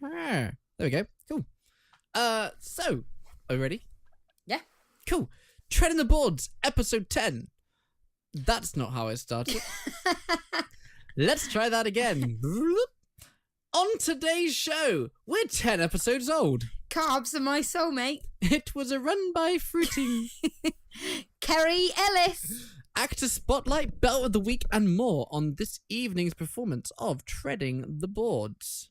There we go. Cool. So, are you ready? Yeah. Cool. Treading the Boards, episode 10. That's not how I started. Let's try that again. On today's show, we're 10 episodes old. Carbs are my soulmate. It was a run by fruiting. Kerry Ellis. Actor Spotlight, Belt of the Week, and more on this evening's performance of Treading the Boards.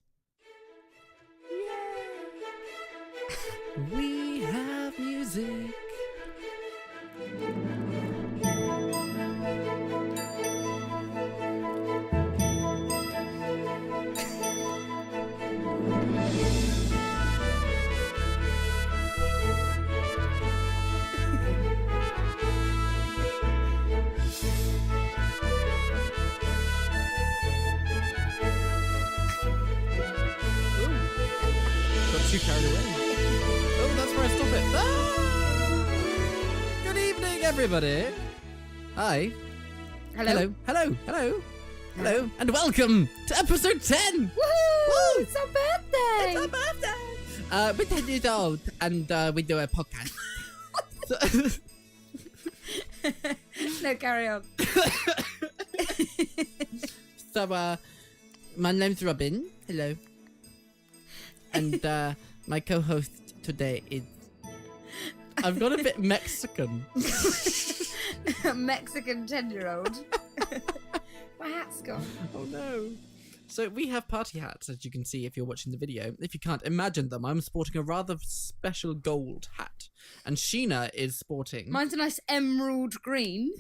We have music. Too carried away. Oh, that's where I stop it. Ah! Good evening, everybody. Hi. Hello. Hello. And welcome to episode 10. Woohoo! Woo! It's our birthday. It's our birthday. We're 10 years old and we do a podcast. No, carry on. So, my name's Robin. Hello. And my co-host today is... I've got a bit Mexican. A Mexican 10-year-old. My hat's gone. Oh no. So we have party hats, as you can see if you're watching the video. If you can't imagine them, I'm sporting a rather special gold hat. And Sheena is sporting... Mine's a nice emerald green.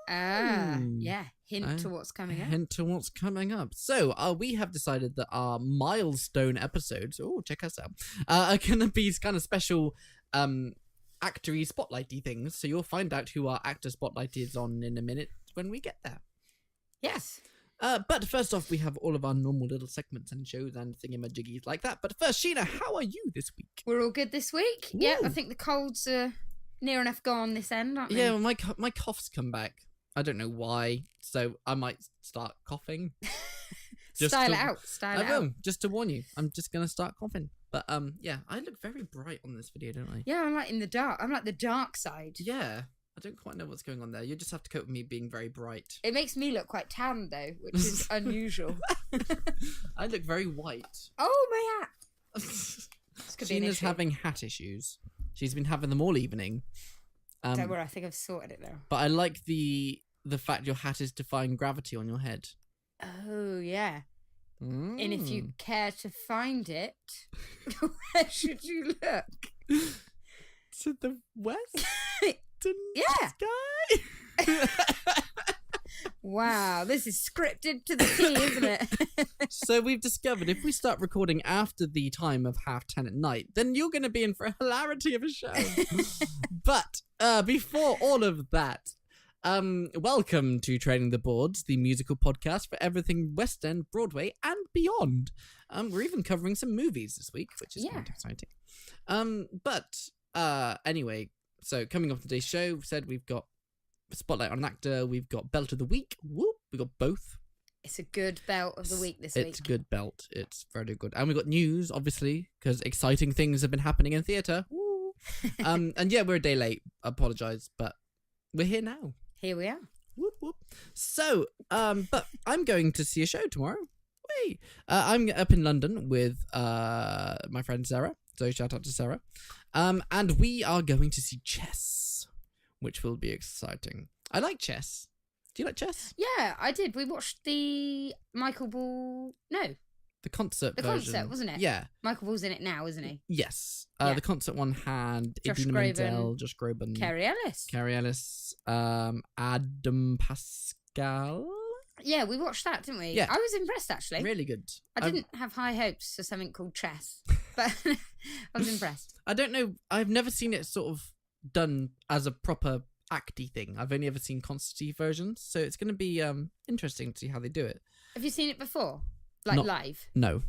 Yeah. Hint to what's coming up. Hint to what's coming up. So, we have decided that our milestone episodes, check us out, are going to be kind of special actory spotlighty things. So you'll find out who our actor spotlight is on in a minute when we get there. Yes. But first off, we have all of our normal little segments and shows and thingamajiggies like that. But first, Sheena, how are you this week? We're all good this week. Woo. Yeah, I think the colds are near enough gone this end, aren't they? Yeah, well, my cough's come back. I don't know why, so I might start coughing. Style it out. I will, just to warn you. I'm just going to start coughing. But, yeah, I look very bright on this video, don't I? Yeah, I'm like in the dark. I'm like the dark side. Yeah, I don't quite know what's going on there. You just have to cope with me being very bright. It makes me look quite tan, though, which is unusual. I look very white. Oh, my hat. This could be an Sheena's issue. having hat issues. She's been having them all evening. Don't worry, I think I've sorted it now. But I like the fact your hat is defying gravity on your head. Oh, yeah. Mm. And if you care to find it, where should you look? To the west? To Yeah. the sky? Wow, this is scripted to the T, isn't it? So we've discovered if we start recording after the time of 10:30 at night, then you're going to be in for a hilarity of a show. But before all of that, welcome to Treading the Boards, the musical podcast for everything West End, Broadway, and beyond. We're even covering some movies this week, which is quite exciting. Anyway, so coming off today's show, we said we've got Spotlight on an Actor, we've got Belt of the Week. Whoop, we got both. It's a good belt of the week this week. It's a good belt. It's very good. And we got news, obviously, because exciting things have been happening in theatre. Woo. And yeah, we're a day late. I apologise, but we're here now. Here we are. Whoop, whoop. So, but I'm going to see a show tomorrow. Whee! I'm up in London with my friend Sarah. So shout out to Sarah. And we are going to see Chess, which will be exciting. I like chess. Do you like chess? Yeah, I did. We watched the Michael Ball... No, The concert the version. concert, wasn't it? Yeah. Michael Ball's in it now, isn't he? Yes. Yeah. The concert one had Josh Idina Groban, Menzel, Josh Groban, Kerry Ellis. Kerry Ellis, Adam Pascal. Yeah, we watched that, didn't we? Yeah. I was impressed, actually. Really good. I didn't have high hopes for something called chess, but I was impressed. I don't know. I've never seen it sort of done as a proper acty thing. I've only ever seen concerty versions, so it's going to be interesting to see how they do it. Have you seen it before? Like live? No,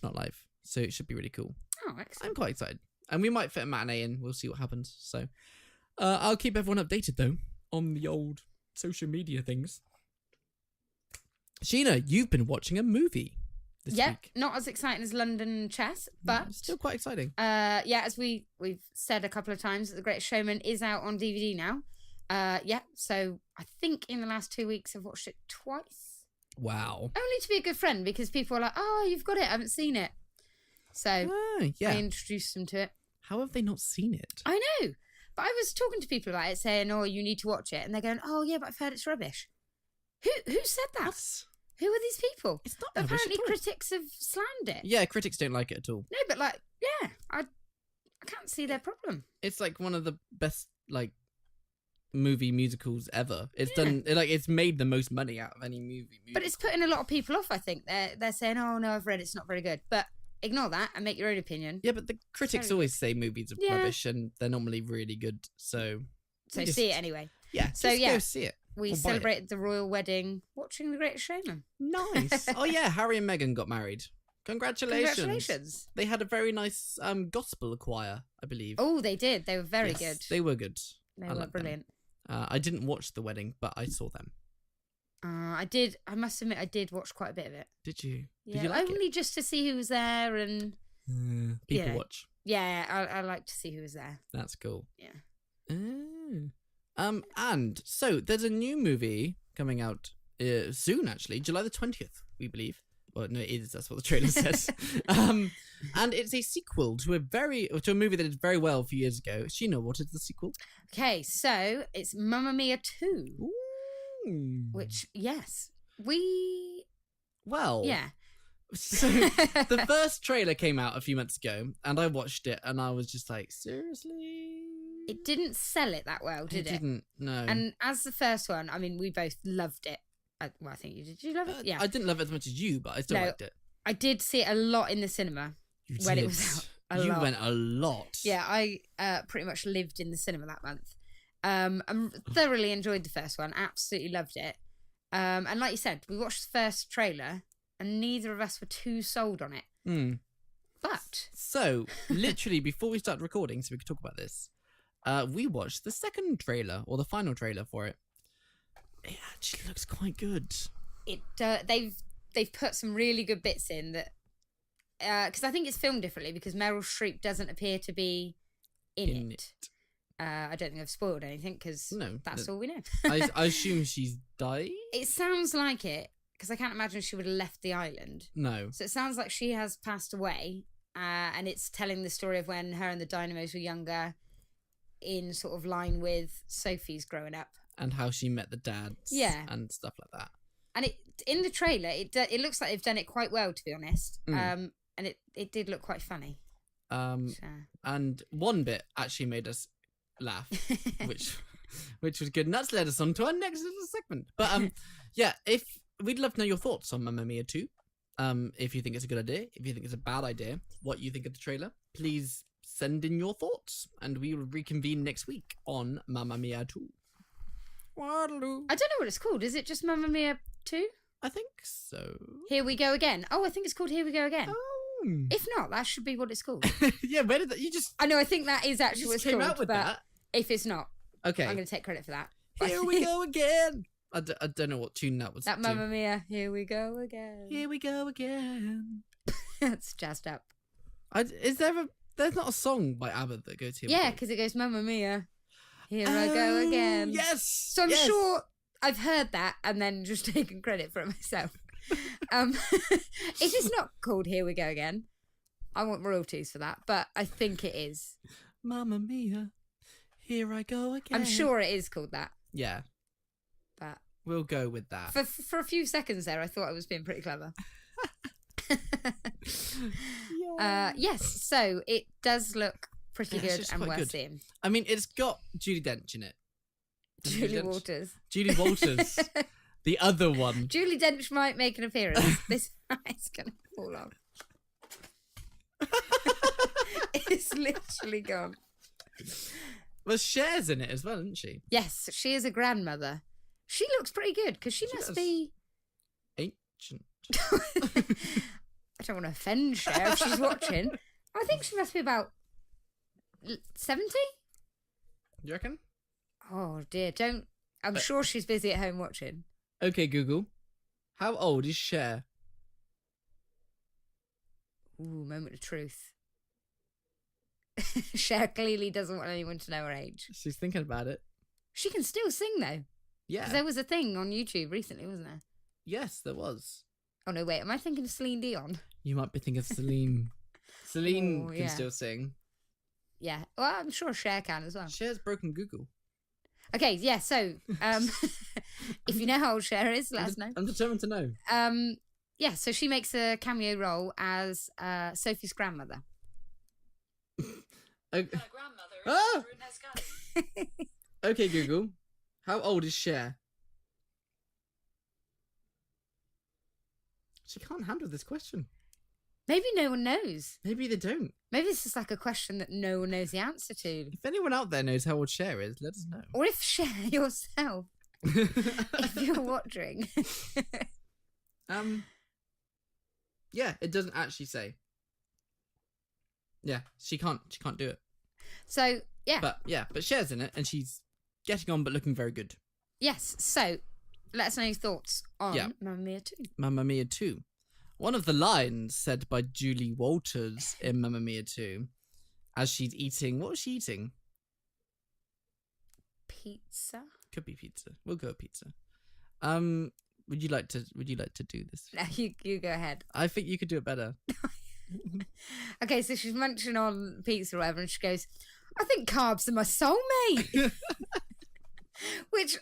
not live. So it should be really cool. Oh, excellent. I'm quite excited. And we might fit a matinee in. We'll see what happens. So I'll keep everyone updated, though, on the old social media things. Sheena, you've been watching a movie. this Yeah, week. not as exciting as London Chess, but Still quite exciting. yeah, as we've said a couple of times, The Greatest Showman is out on DVD now. Yeah, so I think in the last 2 weeks I've watched it twice. Wow. Only to be a good friend, because people are like, oh, you've got it, I haven't seen it. So Yeah. I introduced them to it. How have they not seen it? I know. But I was talking to people about it, saying, oh, you need to watch it. And they're going, oh, yeah, but I've heard it's rubbish. Who said that? What? Who are these people? It's not Apparently rubbish at all. critics have slammed it. Yeah, critics don't like it at all. No, but like, yeah, I can't see their problem. It's like one of the best like movie musicals ever. It's done it's made the most money out of any movie. But it's putting a lot of people off, I think. They're saying, oh, no, I've read it's not very good. But ignore that and make your own opinion. Yeah, but the critics Sorry. always say movies are rubbish, and they're normally really good. So See it anyway. Yeah, So, just yeah. go see it. We Or buy it. celebrated the royal wedding watching The Greatest Showman. Nice. Oh yeah, Harry and Meghan got married. Congratulations. Congratulations. They had a very nice gospel choir, I believe. Oh, they did. They were very Yes, good. They were good. They I were liked them. brilliant. I didn't watch the wedding, but I saw them. I must admit, I did watch quite a bit of it. Did you? Yeah, Did you like only just to see who was there, and People yeah. watch. yeah, I like to see who was there. That's cool. Yeah. And so there's a new movie coming out soon, actually, July the 20th, we believe. Well, no, it is. That's what the trailer says. And it's a sequel to a movie that did very well a few years ago. Sheena, what is the sequel? Okay, so it's Mamma Mia 2, Ooh. which, yes, we... Well, Yeah. So the first trailer came out a few months ago, and I watched it, and I was just like, seriously? It didn't sell it that well, did it? Didn't, no. And as the first one, I mean, we both loved it. Well, I think you did. Did you love it? Yeah. I didn't love it as much as you, but I still No, liked it. I did see it a lot in the cinema You when it did. was out. You went a lot. Yeah, I pretty much lived in the cinema that month. I thoroughly enjoyed the first one. Absolutely loved it. And like you said, we watched the first trailer, and neither of us were too sold on it. Mm. But So, literally, before we started recording, so we could talk about this, we watched the second trailer, or the final trailer for it. It actually looks quite good. it they've put some really good bits in that, because I think it's filmed differently, because Meryl Streep doesn't appear to be in it. I don't think I've spoiled anything, because that's all we know. I assume she's died? It sounds like it, because I can't imagine she would have left the island. No. So it sounds like she has passed away, and it's telling the story of when her and the Dynamos were younger, in sort of line with Sophie's growing up. And how she met the dads. Yeah. And stuff like that. And in the trailer, it looks like they've done it quite well, to be honest. And it did look quite funny. And one bit actually made us laugh, which was good. And that's led us on to our next little segment. But yeah, if we'd love to know your thoughts on Mamma Mia 2. If you think it's a good idea, if you think it's a bad idea, what you think of the trailer, please send in your thoughts, and we will reconvene next week on Mamma Mia 2. Waterloo. I don't know what it's called. Is it just Mamma Mia 2? I think so. Here We Go Again. Oh, I think it's called Here We Go Again. Oh. If not, that should be what it's called. Yeah, where did that? You just. I know, I think that is actually what it's came called. out with but that. if it's not, Okay. I'm going to take credit for that. Here we go again. I don't know what tune that was. That Mamma Mia, Here We Go Again. Here we go again. It's jazzed up. There's not a song by ABBA that goes here? Yeah, because it goes Mamma Mia, Here I Go Again. Yes. So I'm sure I've heard that and then just taken credit for it myself. If it's not called Here We Go Again, I want royalties for that, but I think it is. Mamma Mia, here I go again. I'm sure it is called that. Yeah. But we'll go with that. For a few seconds there, I thought I was being pretty clever. Yes, so it does look pretty good and worth seeing. I mean, it's got Judi Dench in it. Julie Walters. Julie Walters. The other one. Julie Dench might make an appearance. This is going to fall off. It's literally gone. Well, Cher's in it as well, isn't she? Yes, she is a grandmother. She looks pretty good, because she must be... ancient. I don't want to offend Cher if she's watching. I think she must be about 70? You reckon? Oh dear, don't... I'm sure she's busy at home watching. Okay, Google. How old is Cher? Ooh, moment of truth. Cher clearly doesn't want anyone to know her age. She's thinking about it. She can still sing, though. Yeah. 'Cause there was a thing on YouTube recently, wasn't there? Yes, there was. Oh, no, wait. Am I thinking of Celine Dion? You might be thinking of Celine. Celine Oh, can yeah. still sing. Yeah. Well, I'm sure Cher can as well. Cher's broken Google. Okay, yeah, so if you know how old Cher is, let us know. I'm determined to know. Yeah, so she makes a cameo role as Sophie's grandmother. Okay. grandmother Ah! in Okay, Google. How old is Cher? She can't handle this question. Maybe no one knows. Maybe they don't. Maybe this is like a question that no one knows the answer to. If anyone out there knows how old Cher is, let us know. Or if Cher yourself, if you're watching. Yeah, it doesn't actually say. Yeah, she can't do it. So, yeah. But Cher's in it, and she's getting on but looking very good. Yes, so let us know your thoughts on Yeah. Mamma Mia 2. Mamma Mia 2. One of the lines said by Julie Walters in Mamma Mia 2, as she's eating, what was she eating? Pizza? Could be pizza. We'll go pizza. Would you like to do this? No, you go ahead. I think you could do it better. Okay, so she's munching on pizza or whatever, and she goes, I think carbs are my soulmate. Which,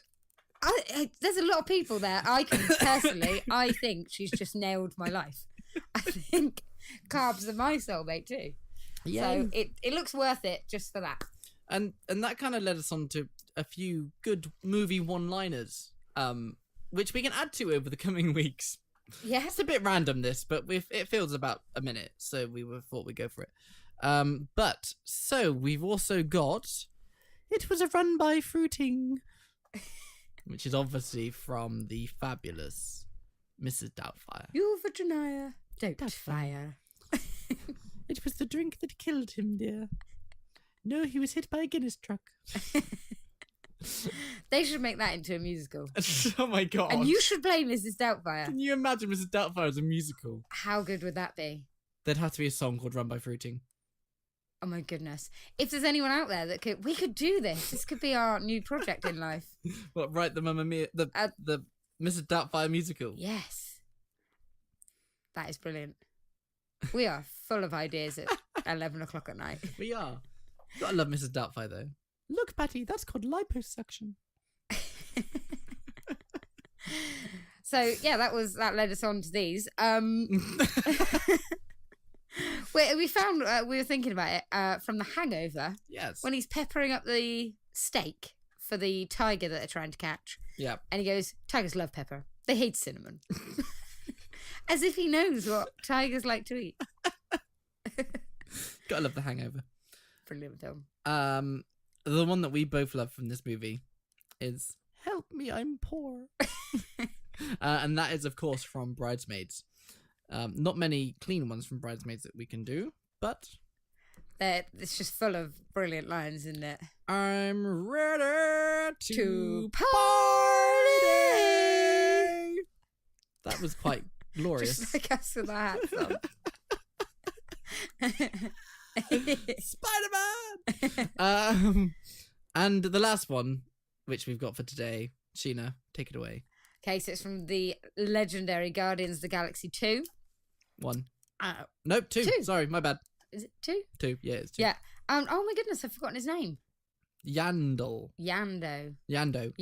there's a lot of people there. I think she's just nailed my life. I think carbs are my soulmate too. Yeah. So it looks worth it just for that. And that kind of led us on to a few good movie one-liners, which we can add to over the coming weeks. Yeah. It's a bit random, this, but it feels about a minute, so thought we'd go for it. But so we've also got "It was a run by fruiting," which is obviously from the fabulous Mrs. Doubtfire. Your Virginia Doubtfire. It was the drink that killed him, dear. No, he was hit by a Guinness truck. They should make that into a musical. Oh my god. And you should play Mrs. Doubtfire. Can you imagine Mrs. Doubtfire as a musical? How good would that be? There'd have to be a song called Run by Fruiting. Oh my goodness. If there's anyone out there that we could do this. This could be our new project in life. What, write the Mamma Mia, the Mrs. Doubtfire musical? Yes. That is brilliant. We are full of ideas at 11 o'clock at night. We are. Gotta love Mrs. Doubtfire though. Look, Patty, that's called liposuction. So yeah, that led us on to these. We found we were thinking about it from The Hangover. Yes. When he's peppering up the steak for the tiger that they're trying to catch. Yeah. And he goes, tigers love pepper. They hate cinnamon. As if he knows what tigers like to eat. Gotta love The Hangover. Brilliant film. The one that we both love from this movie is "Help Me, I'm Poor," and that is, of course, from Bridesmaids. Not many clean ones from Bridesmaids that we can do, but It's just full of brilliant lines, isn't it? I'm ready to party. That was quite glorious. Just like us with our hats on. Spider-Man! And the last one, which we've got for today, Sheena, take it away. Okay, so it's from the legendary Guardians of the Galaxy 2. 1. Uh, Nope, 2. 2. Sorry, my bad. Is it 2? 2. Yeah, it's 2. Yeah. Oh my goodness, I've forgotten his name. Yandel. Yando. Yando.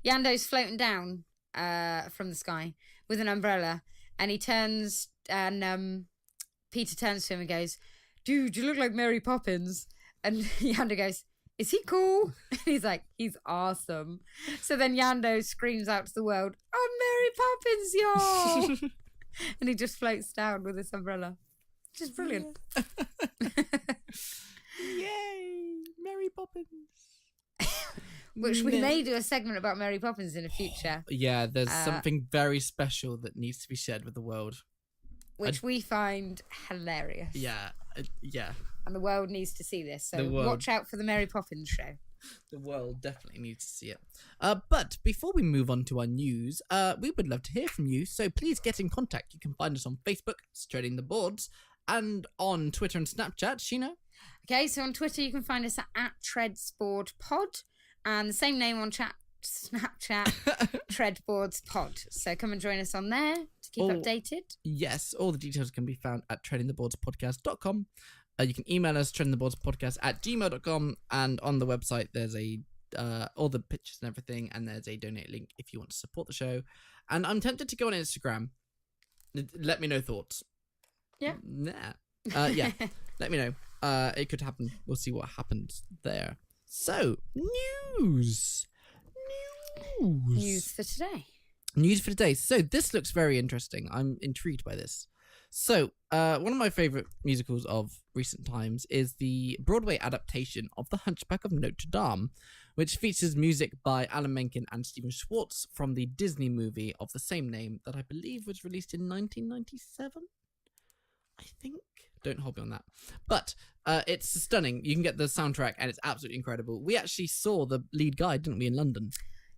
Yando's floating down from the sky with an umbrella, and he turns, and Peter turns to him and goes, "Dude, you look like Mary Poppins." And Yando goes, "Is he cool?" And he's like, "He's awesome." So then Yando screams out to the world, "I'm Mary Poppins, y'all!" And he just floats down with this umbrella. Just brilliant. Yay! Mary Poppins. Which we may do a segment about Mary Poppins in the future. Yeah, there's something very special that needs to be shared with the world. Which we find hilarious. Yeah, yeah. And the world needs to see this. So The world. watch out for the Mary Poppins show. The world definitely needs to see it. But before we move on to our news, we would love to hear from you. So please get in contact. You can find us on Facebook, Straining the Boards, and on Twitter and Snapchat. Sheena? Okay, so on Twitter you can find us at TreadSboardPod, and the same name on Snapchat, TreadBoardsPod. So come and join us on there to keep updated. Yes, all the details can be found at treadingtheboardspodcast.com. You can email us treadingtheboardspodcast@gmail.com, and on the website there's all the pictures and everything, and there's a donate link if you want to support the show. And I'm tempted to go on Instagram. Let me know thoughts. Yeah. Yeah. Let me know. It could happen. We'll see what happens there. So, news for today. News for today. So this looks very interesting. I'm intrigued by this. So, one of my favorite musicals of recent times is the Broadway adaptation of The Hunchback of Notre Dame, which features music by Alan Menken and Stephen Schwartz from the Disney movie of the same name that I believe was released in 1997. I think. Don't hold me on that. But it's stunning. You can get the soundtrack and it's absolutely incredible. We actually saw the lead guy, didn't we, in London?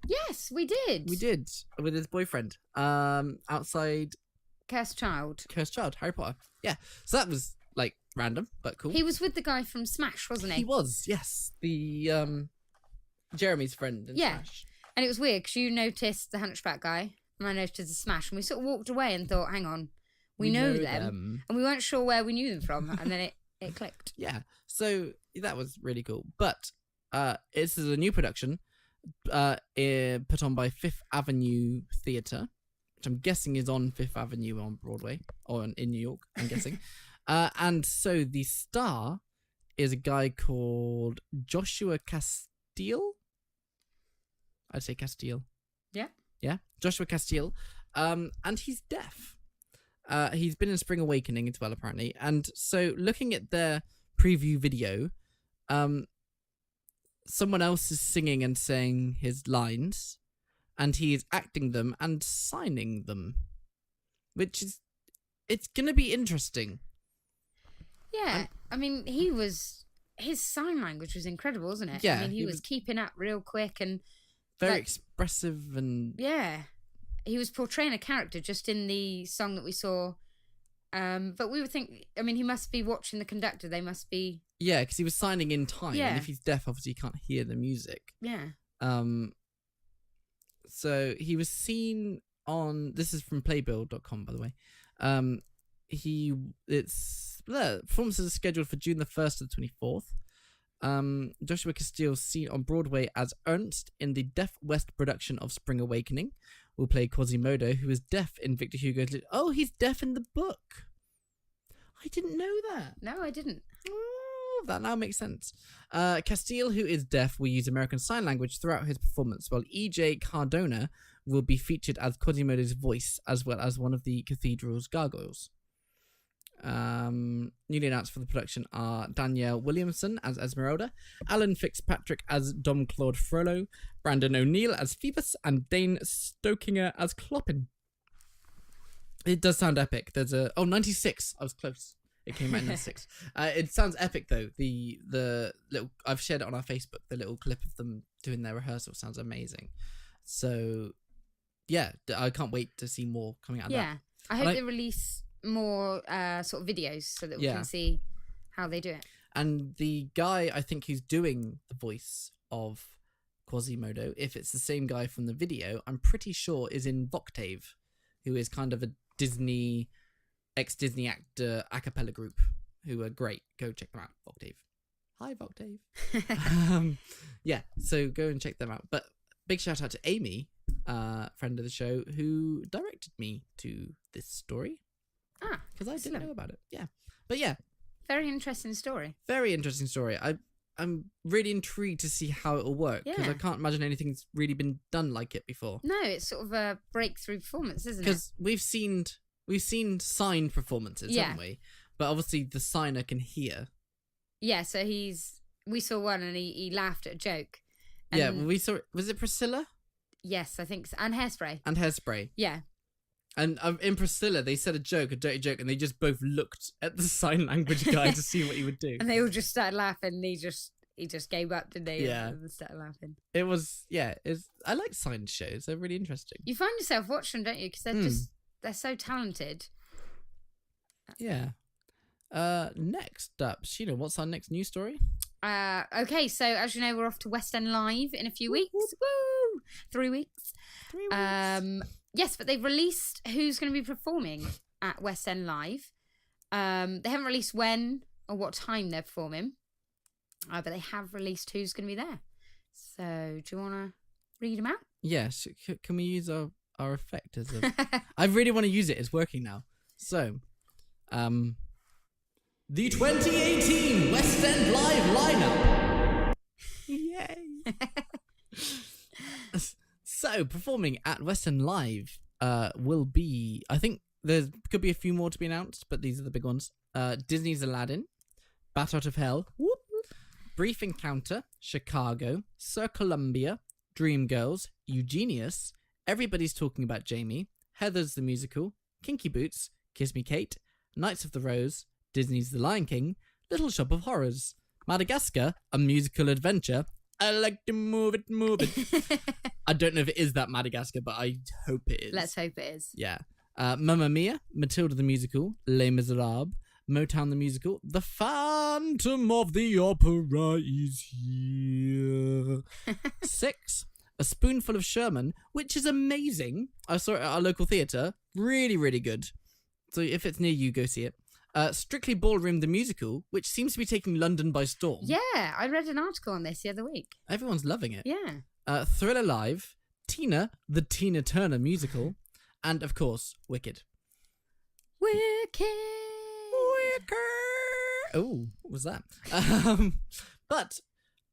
Yes, we did. We did, with his boyfriend, outside Cursed Child, Harry Potter. Yeah, so that was like random but cool. He was with the guy from Smash, wasn't he? He was, yes, the Jeremy's friend in Smash. And it was weird because you noticed the Hunchback guy and I noticed the Smash, and we sort of walked away and thought, hang on, we know them, and we weren't sure where we knew them from, and then it clicked. Yeah, so that was really cool. But this is a new production put on by Fifth Avenue Theatre, which I'm guessing is on Fifth Avenue on Broadway, or in New York, I'm guessing. And so the star is a guy called Joshua Castile. I'd say Castile. Yeah. Yeah, Joshua Castile. And he's deaf. He's been in Spring Awakening as well, apparently. And so looking at their preview video, someone else is singing and saying his lines, and he is acting them and signing them, which is, it's going to be interesting. Yeah, I mean, his sign language was incredible, wasn't it? Yeah. I mean, he was keeping up real quick and... Very expressive and... Yeah. He was portraying a character just in the song that we saw. But we would think, I mean, he must be watching the conductor. They must be... Yeah, because he was signing in time. Yeah. And if he's deaf, obviously he can't hear the music. Yeah. So he was seen on... This is from playbill.com, by the way. Performances are scheduled for June the 1st to the 24th. Joshua Castile, seen on Broadway as Ernst in the Deaf West production of Spring Awakening, will play Quasimodo, who is deaf in Victor Hugo's... Oh, he's deaf in the book. I didn't know that. No, I didn't. Oh, that now makes sense. Castile, who is deaf, will use American Sign Language throughout his performance, while E.J. Cardona will be featured as Quasimodo's voice, as well as one of the cathedral's gargoyles. Newly announced for the production are Danielle Williamson as Esmeralda, Alan Fitzpatrick as Dom Claude Frollo, Brandon O'Neill as Phoebus, and Dane Stokinger as Clopin. It does sound epic. There's 96. I was close. It came out in 96. It sounds epic though. The little, I've shared it on our Facebook. The little clip of them doing their rehearsal sounds amazing. So yeah, I can't wait to see more coming out of that. Yeah, I hope they release more sort of videos so that we can see how they do it. And the guy, I think, who's doing the voice of Quasimodo, if it's the same guy from the video, I'm pretty sure is in Voctave, who is kind of a Disney, ex-Disney actor a cappella group who are great. Go check them out, Voctave. Hi, Voctave. Yeah, so go and check them out. But big shout out to Amy, friend of the show, who directed me to this story. Because I didn't know about it. Yeah. But yeah. Very interesting story. Very interesting story. I'm really intrigued to see how it will work. Because I can't imagine anything's really been done like it before. No, it's sort of a breakthrough performance, isn't it? Because we've seen signed performances, haven't we? But obviously the signer can hear. Yeah, so we saw one and he laughed at a joke. And yeah, we saw, was it Priscilla? Yes, I think so. And Hairspray. Yeah. And in Priscilla, they said a dirty joke, and they just both looked at the sign language guy to see what he would do. And they all just started laughing, and he just gave up, didn't he? Yeah. And started laughing. It was, I like signed shows. They're really interesting. You find yourself watching them, don't you? Because they're so talented. Yeah. Next up, Sheila, what's our next news story? Okay, so as you know, we're off to West End Live in a few weeks. Woo! 3 weeks. 3 weeks. Yes, but they've released who's going to be performing at West End Live. They haven't released when or what time they're performing, but they have released who's going to be there. So, do you want to read them out? Yes. Can we use our effect as a... I really want to use it. It's working now. So, the 2018 West End Live lineup. Yay! So, performing at West End Live will be... I think there could be a few more to be announced, but these are the big ones. Disney's Aladdin, Bat Out of Hell, whoop, Brief Encounter, Chicago, Sir Columbia, Dreamgirls, Eugenius, Everybody's Talking About Jamie, Heather's the Musical, Kinky Boots, Kiss Me Kate, Knights of the Rose, Disney's The Lion King, Little Shop of Horrors, Madagascar, A Musical Adventure. I like to move it, move it. I don't know if it is that Madagascar, but I hope it is. Let's hope it is. Yeah. Mamma Mia, Matilda the Musical, Les Miserables, Motown the Musical, The Phantom of the Opera is here. 6, A Spoonful of Sherman, which is amazing. I saw it at our local theatre. Really, really good. So if it's near you, go see it. Strictly Ballroom the Musical, which seems to be taking London by storm. Yeah, I read an article on this the other week. Everyone's loving it. Yeah. Thriller Live, Tina, the Tina Turner Musical, and of course, Wicked. Wicked. Oh, what was that? But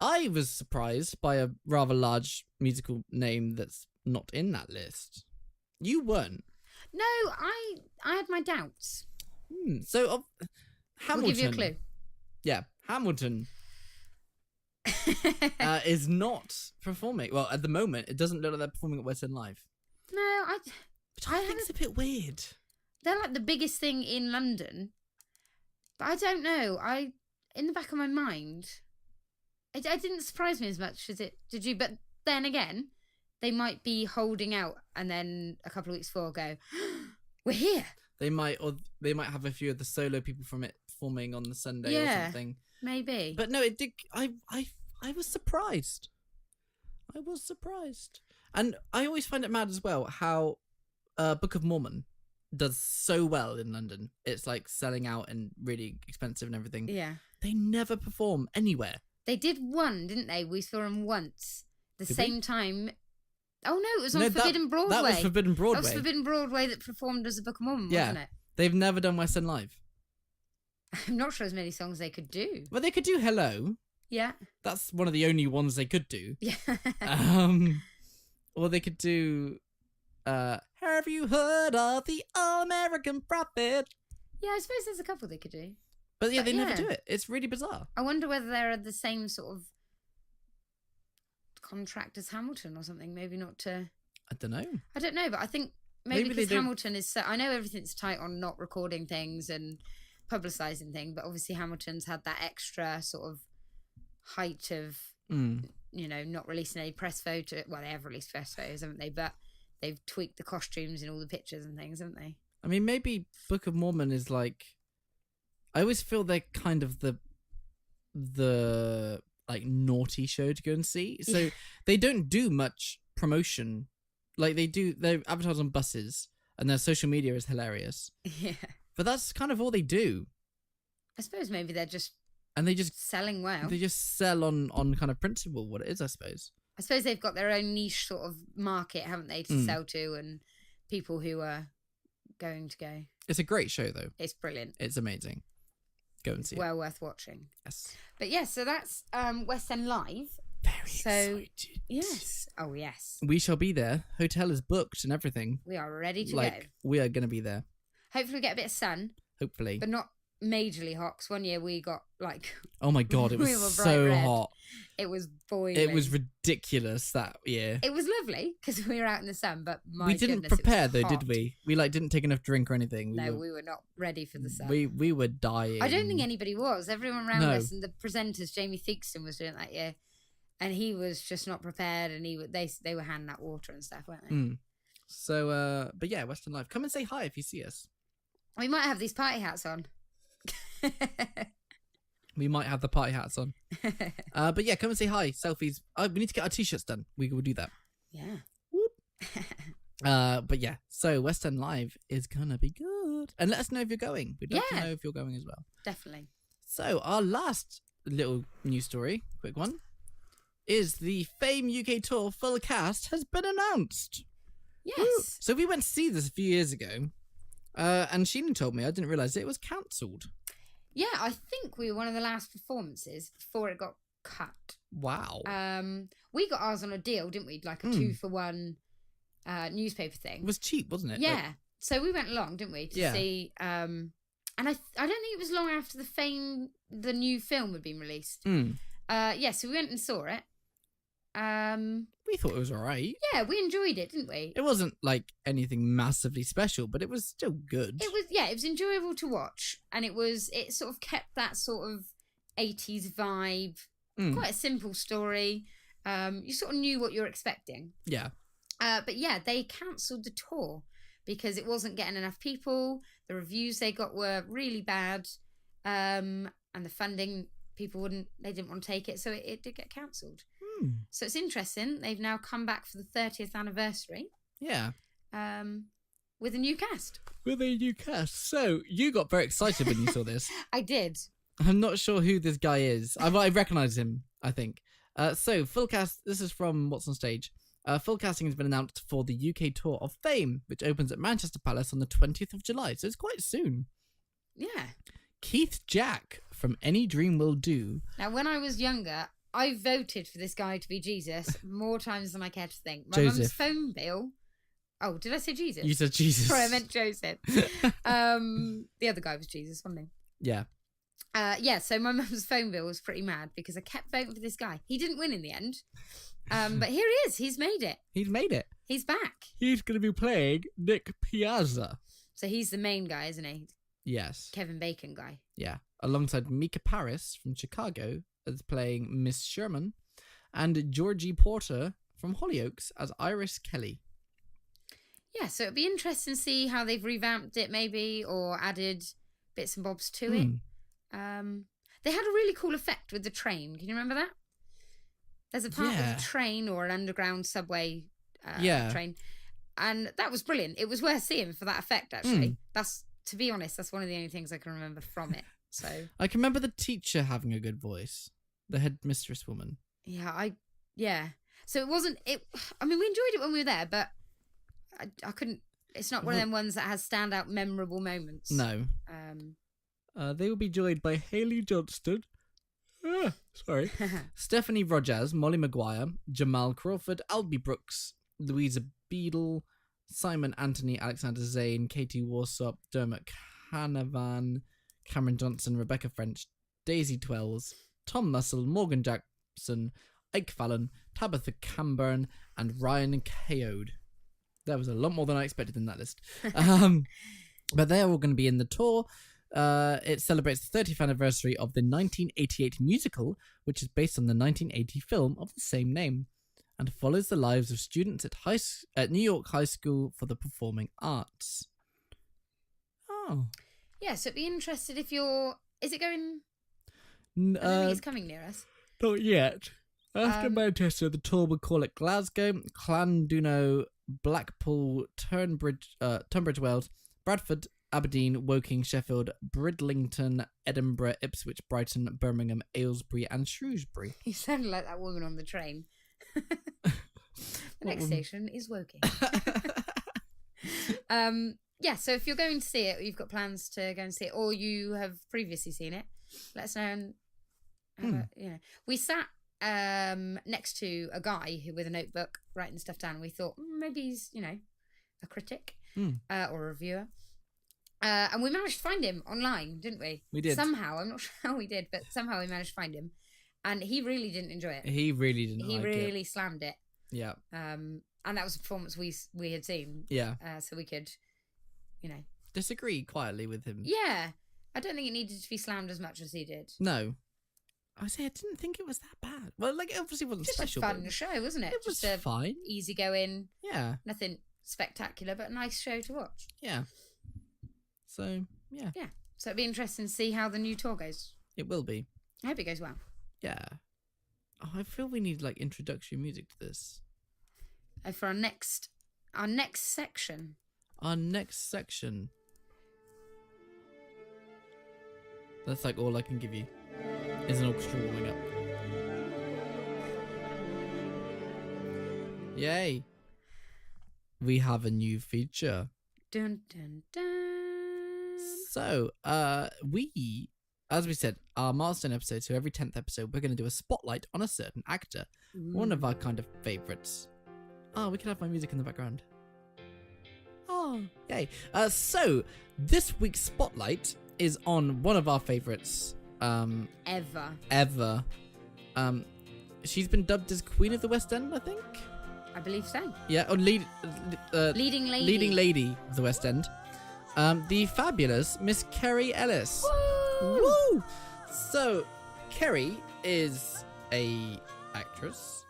I was surprised by a rather large musical name that's not in that list. You weren't. No, I had my doubts. So, Hamilton. We'll give you a clue. Yeah, Hamilton is not performing. Well, at the moment, it doesn't look like they're performing at West End Live. No, Which I think is a bit weird. They're like the biggest thing in London. But I don't know. In the back of my mind, it didn't surprise me as much as it did you. But then again, they might be holding out and then a couple of weeks before go, we're here. They might have a few of the solo people from it performing on the Sunday or something. Maybe. But no, it did. I was surprised. I was surprised. And I always find it mad as well how Book of Mormon does so well in London. It's like selling out and really expensive and everything. Yeah. They never perform anywhere. They did one, didn't they? We saw them once. The Did same we? time. Oh no, it was on Forbidden Broadway. That was Forbidden Broadway. That was Forbidden Broadway that performed as the Book of Mormon, Yeah. wasn't it? They've never done West End Live. I'm not sure as many songs they could do. Well, they could do Hello. Yeah. That's one of the only ones they could do. Yeah. Or they could do Have You Heard of the All-American Prophet? Yeah, I suppose there's a couple they could do. But yeah, they never do it. It's really bizarre. I wonder whether they're the same sort of contract as Hamilton or something. Maybe not to... I don't know. I don't know, but I think maybe Maybe because they don't- Hamilton is so... I know everything's tight on not recording things and publicising things, but obviously Hamilton's had that extra sort of height of, you know, not releasing any press photo. Well, they have released press photos, haven't they? But they've tweaked the costumes in all the pictures and things, haven't they? I mean, maybe Book of Mormon is like... I always feel they're kind of the like naughty show to go and see. So they don't do much promotion. Like they advertise on buses and their social media is hilarious. Yeah. But that's kind of all they do. I suppose maybe they're just And they just selling well. They just sell on kind of principle what it is, I suppose. I suppose they've got their own niche sort of market, haven't they, to sell to and people who are going to go. It's a great show though. It's brilliant. It's amazing. Go and see it. Well worth watching. Yes. But yeah, so that's West End Live. Very So, excited. Yes. Oh, yes. We shall be there. Hotel is booked and everything. We are ready to go. Like, we are going to be there. Hopefully we get a bit of sun, Hopefully. but not majorly hot. 'Cause one year we got like... Oh my God, it was we were bright so red. hot. It was boiling. It was ridiculous that year. It was lovely because we were out in the sun, but my We didn't goodness, it was prepare though, hot. did we? We like didn't take enough drink or anything. We were not ready for the sun. We were dying. I don't think anybody was. Everyone around No. us and the presenters, Jamie Theakston was doing it that year, and he was just not prepared. And they were handing out water and stuff, weren't they? So, but yeah, Western Life. Come and say hi if you see us. We might have these party hats on. We might have the party hats on. But yeah, come and say hi. Selfies. We need to get our t-shirts done. We will do that. Yeah. But yeah, so West End Live is gonna be good. And let us know if you're going. We'd love to know if you're going as well. Definitely. So our last little news story, quick one, is the Fame UK tour full cast has been announced. Yes. Woo. So we went to see this a few years ago. And Sheena told me, I didn't realise it was cancelled. Yeah, I think we were one of the last performances before it got cut. Wow. We got ours on a deal, didn't we? Like a 2-for-1 newspaper thing. It was cheap, wasn't it? Yeah. So we went along, didn't we, to see... and I don't think it was long after the new film had been released. Yeah, so we went and saw it. We thought it was alright. Yeah, we enjoyed it, didn't we? It wasn't like anything massively special, but it was still good. It was enjoyable to watch, and it sort of kept that sort of 80s vibe. Quite a simple story. You sort of knew what you were expecting. Yeah. But yeah, they cancelled the tour because it wasn't getting enough people. The reviews they got were really bad, and the funding they didn't want to take it, so it did get cancelled. So it's interesting. They've now come back for the 30th anniversary. Yeah. With a new cast. So you got very excited when you saw this. I did. I'm not sure who this guy is. I recognise him, I think. So full cast. This is from What's on Stage. Full casting has been announced for the UK tour of Fame, which opens at Manchester Palace on the 20th of July. So it's quite soon. Yeah. Keith Jack from Any Dream Will Do. Now, when I was younger, I voted for this guy to be Jesus more times than I care to think. My Joseph. mum's phone bill. Oh, did I say Jesus? You said Jesus. Sorry, I meant Joseph. The other guy was Jesus, wasn't he? Yeah. Yeah, so my mum's phone bill was pretty mad because I kept voting for this guy. He didn't win in the end. But here he is. He's made it. He's made it. He's back. He's going to be playing Nick Piazza. So he's the main guy, isn't he? Yes. Kevin Bacon guy. Yeah. Alongside Mika Paris from Chicago as playing Miss Sherman, and Georgie Porter from Hollyoaks as Iris Kelly. Yeah, so it'd be interesting to see how they've revamped it maybe or added bits and bobs to it. They had a really cool effect with the train. Can you remember that? There's a part with a train or an underground subway train. And that was brilliant. It was worth seeing for that effect, actually. To be honest, that's one of the only things I can remember from it. So I can remember the teacher having a good voice. The headmistress woman. Yeah. So it wasn't... I mean, we enjoyed it when we were there, but I couldn't... It's not one of them ones that has standout memorable moments. No. They will be joined by Hayley Johnston. Stephanie Rogers, Molly Maguire, Jamal Crawford, Albie Brooks, Louisa Beadle, Simon Anthony, Alexander Zane, Katie Warsop, Dermot Canavan, Cameron Johnson, Rebecca French, Daisy Twells, Tom Nussel, Morgan Jackson, Ike Fallon, Tabitha Camburn, and Ryan Keogh. There was a lot more than I expected in that list. But they're all going to be in the tour. It celebrates the 30th anniversary of the 1988 musical, which is based on the 1980 film of the same name, and follows the lives of students at New York High School for the Performing Arts. Oh. Yeah, so it'd be interested if you're... Is it going... I don't think it's coming near us. Not yet. After Manchester, the tour would call at Glasgow, Llandudno, Blackpool, Tunbridge Wells, Bradford, Aberdeen, Woking, Sheffield, Bridlington, Edinburgh, Ipswich, Brighton, Birmingham, Aylesbury, and Shrewsbury. You sound like that woman on the train. The next station is Woking. Yeah, so if you're going to see it, or you've got plans to go and see it, or you have previously seen it, let us know. And we sat next to a guy with a notebook writing stuff down, and we thought maybe he's a critic or a reviewer. And we managed to find him online, didn't we? We did. Somehow. I'm not sure how we did, but somehow we managed to find him. And he really didn't enjoy it. He really didn't He like really it. slammed it. Yeah. And that was a performance we had seen. Yeah. So we could, disagree quietly with him. Yeah. I don't think it needed to be slammed as much as he did. No. I didn't think it was that bad. Well, it obviously wasn't just special. Just a fun show, wasn't it? It was just fine. Easygoing. Yeah. Nothing spectacular, but a nice show to watch. Yeah. So, yeah. Yeah. So it'd be interesting to see how the new tour goes. It will be. I hope it goes well. Yeah. Oh, I feel we need like introductory music to this. For our next section. Our next section. That's like all I can give you. Is an orchestra warming up. Yay. We have a new feature. Dun dun dun. So, we, as we said, our milestone episode, so every 10th episode, we're going to do a spotlight on a certain actor. One of our kind of favourites. Oh, we can have my music in the background. Oh, yay. So, this week's spotlight is on one of our favourites. Ever. She's been dubbed as Queen of the West End, I think? I believe so. Yeah, or leading lady. Leading lady of the West End. The fabulous Miss Kerry Ellis. Woo! Woo! So, Kerry is a actress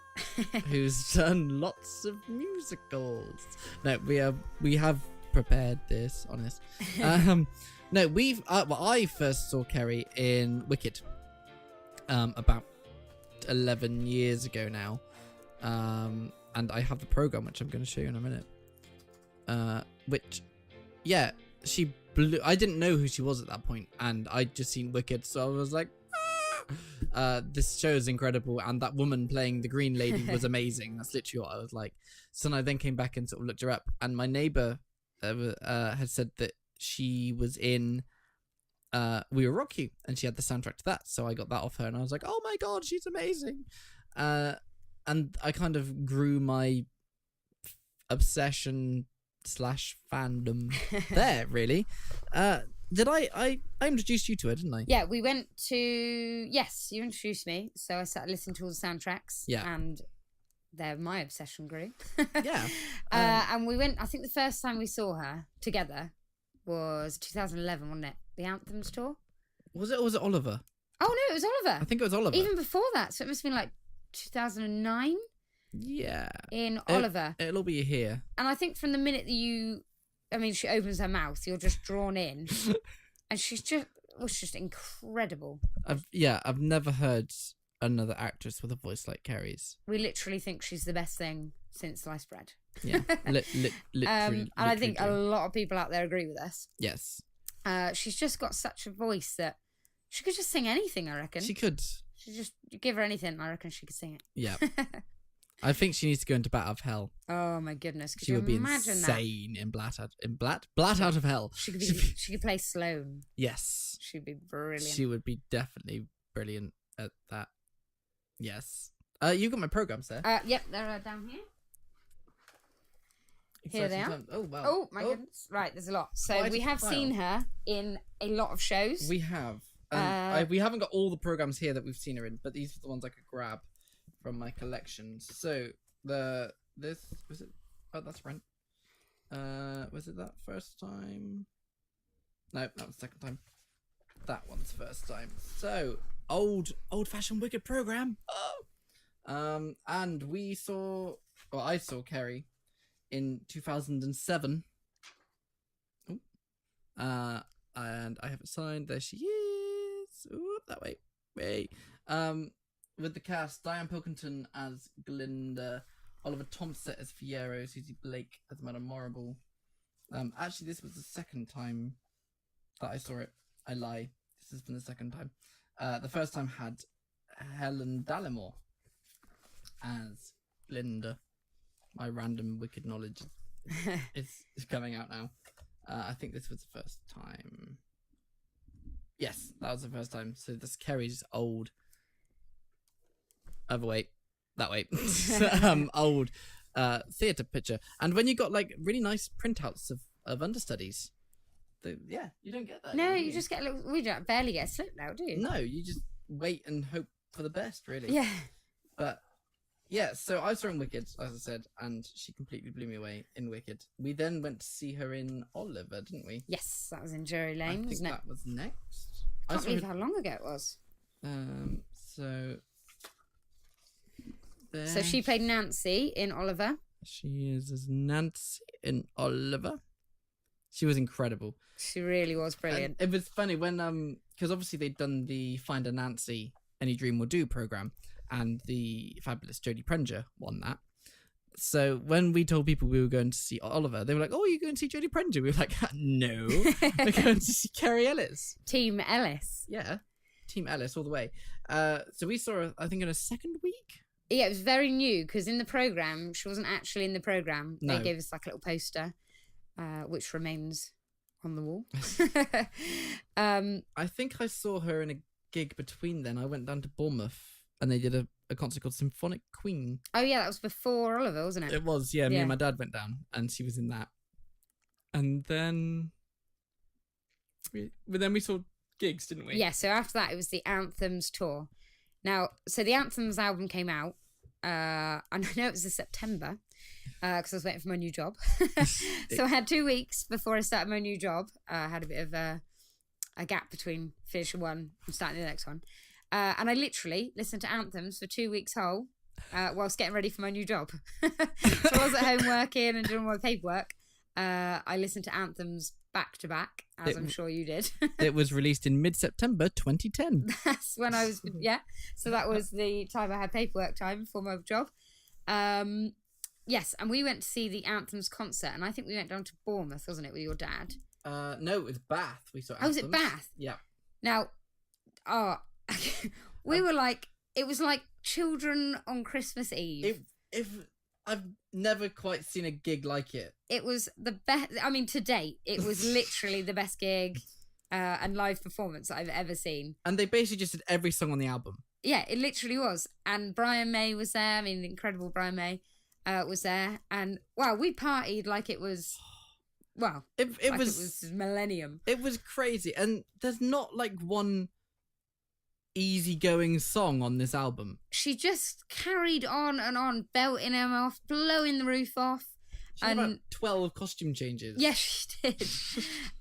who's done lots of musicals. No, we have prepared this, honest. No, I first saw Kerry in Wicked, about 11 years ago now. And I have the program, which I'm going to show you in a minute. Which, yeah, she blew. I didn't know who she was at that point, and I'd just seen Wicked, so I was like, this show is incredible, and that woman playing the green lady was amazing. That's literally what I was like. So I then came back and sort of looked her up, and my neighbour had said that she was in We Will Rock You, and she had the soundtrack to that, so I got that off her, and I was like, oh my god, she's amazing. And I kind of grew my obsession / fandom there, really. Did I introduced you to her, didn't I? Yeah, we went to... Yes, you introduced me. So I started listening to all the soundtracks. Yeah. And there my obsession grew. Yeah. And we went... I think the first time we saw her together was 2011, wasn't it? The Anthems tour? Was it, or was it Oliver? Oh, no, it was Oliver. I think it was Oliver. Even before that. So it must have been like 2009? Yeah. In Oliver. It'll be here. And I think from the minute that she opens her mouth, you're just drawn in. And was just incredible. I've never heard another actress with a voice like Kerry's. We literally think she's the best thing since sliced bread. Yeah. Literally. And I think a lot of people out there agree with us. Yes. She's just got such a voice that she could just sing anything, I reckon. She could. You give her anything, I reckon she could sing it. Yeah. I think she needs to go into Bat Out of Hell. Oh my goodness! Could she you would be imagine insane in Blat Out of Hell. She could play Sloane. Yes. She'd be brilliant. She would be definitely brilliant at that. Yes. You got my programs there. Yep, they're down here. Here they are. Oh wow. Oh my goodness! Right, there's a lot. So we have seen her in a lot of shows. We have. We haven't got all the programs here that we've seen her in, but these are the ones I could grab from my collection. So this was it? Oh, that's Rent. Was it that first time? No, that was the second time. That one's first time. So old-fashioned Wicked program. Oh. And I saw Kerry in 2007. Oh. And I have it signed. There she is. Ooh, that way. Way. With the cast, Diane Pilkington as Glinda, Oliver Thompson as Fiero, Susie Blake as Madame Morrible. Actually, this was the second time that I saw it. I lie. This has been the second time. The first time had Helen Dallimore as Glinda. My random Wicked knowledge is coming out now. I think this was the first time. Yes, that was the first time. So this Kerry's old. Other way, that way. Old theatre picture. And when you got like really nice printouts of understudies, you don't get that. No, you just get a little. We don't barely get a slip now, do you? No, you just wait and hope for the best, really. Yeah. But yeah, so I saw her in Wicked, as I said, and she completely blew me away in Wicked. We then went to see her in Oliver, didn't we? Yes, that was in Drury Lane, wasn't it? That was next. I can't believe how long ago it was. So she played Nancy in Oliver. She is as Nancy in Oliver. She was incredible. She really was brilliant. And it was funny when because obviously they'd done the Find a Nancy Any Dream Will Do program, and the fabulous Jodie Prenger won that. So when we told people we were going to see Oliver, they were like, "Oh, you're going to see Jodie Prenger?" We were like, "No, we're going to see Kerry Ellis." Team Ellis. Yeah, Team Ellis all the way. So we saw her, I think, in a second week. Yeah, it was very new because in the program, she wasn't actually in the program. No. They gave us like a little poster, which remains on the wall. I think I saw her in a gig between then. I went down to Bournemouth and they did a concert called Symphonic Queen. Oh yeah, that was before Oliver, wasn't it? It was, yeah. Me and my dad went down and she was in that. And then we saw gigs, didn't we? Yeah, so after that it was the Anthems tour. Now, so the Anthems album came out, and I know it was in September, because I was waiting for my new job. So I had 2 weeks before I started my new job. I had a bit of a gap between finishing one and starting the next one. And I literally listened to Anthems for 2 weeks whole, whilst getting ready for my new job. So I was at home working and doing my paperwork. I listened to Anthems back to back, as I'm sure you did. It was released in mid-September 2010. That's when I was, yeah. So that was the time I had paperwork time for my job. Yes, and we went to see the Anthems concert, and I think we went down to Bournemouth, wasn't it, with your dad? No, it was Bath. We saw Anthems. Oh, was it Bath? Yeah. Now, we were like, it was like children on Christmas Eve. If I've never quite seen a gig like it. It was the best. I mean, to date, it was literally the best gig and live performance that I've ever seen. And they basically just did every song on the album. Yeah, it literally was. And Brian May was there. I mean, the incredible Brian May was there. And wow, we partied like it was. Well, it was millennium. It was crazy, and there's not like one easygoing song on this album. She just carried on, belting him off, blowing the roof off. She had about 12 costume changes. Yes, she did.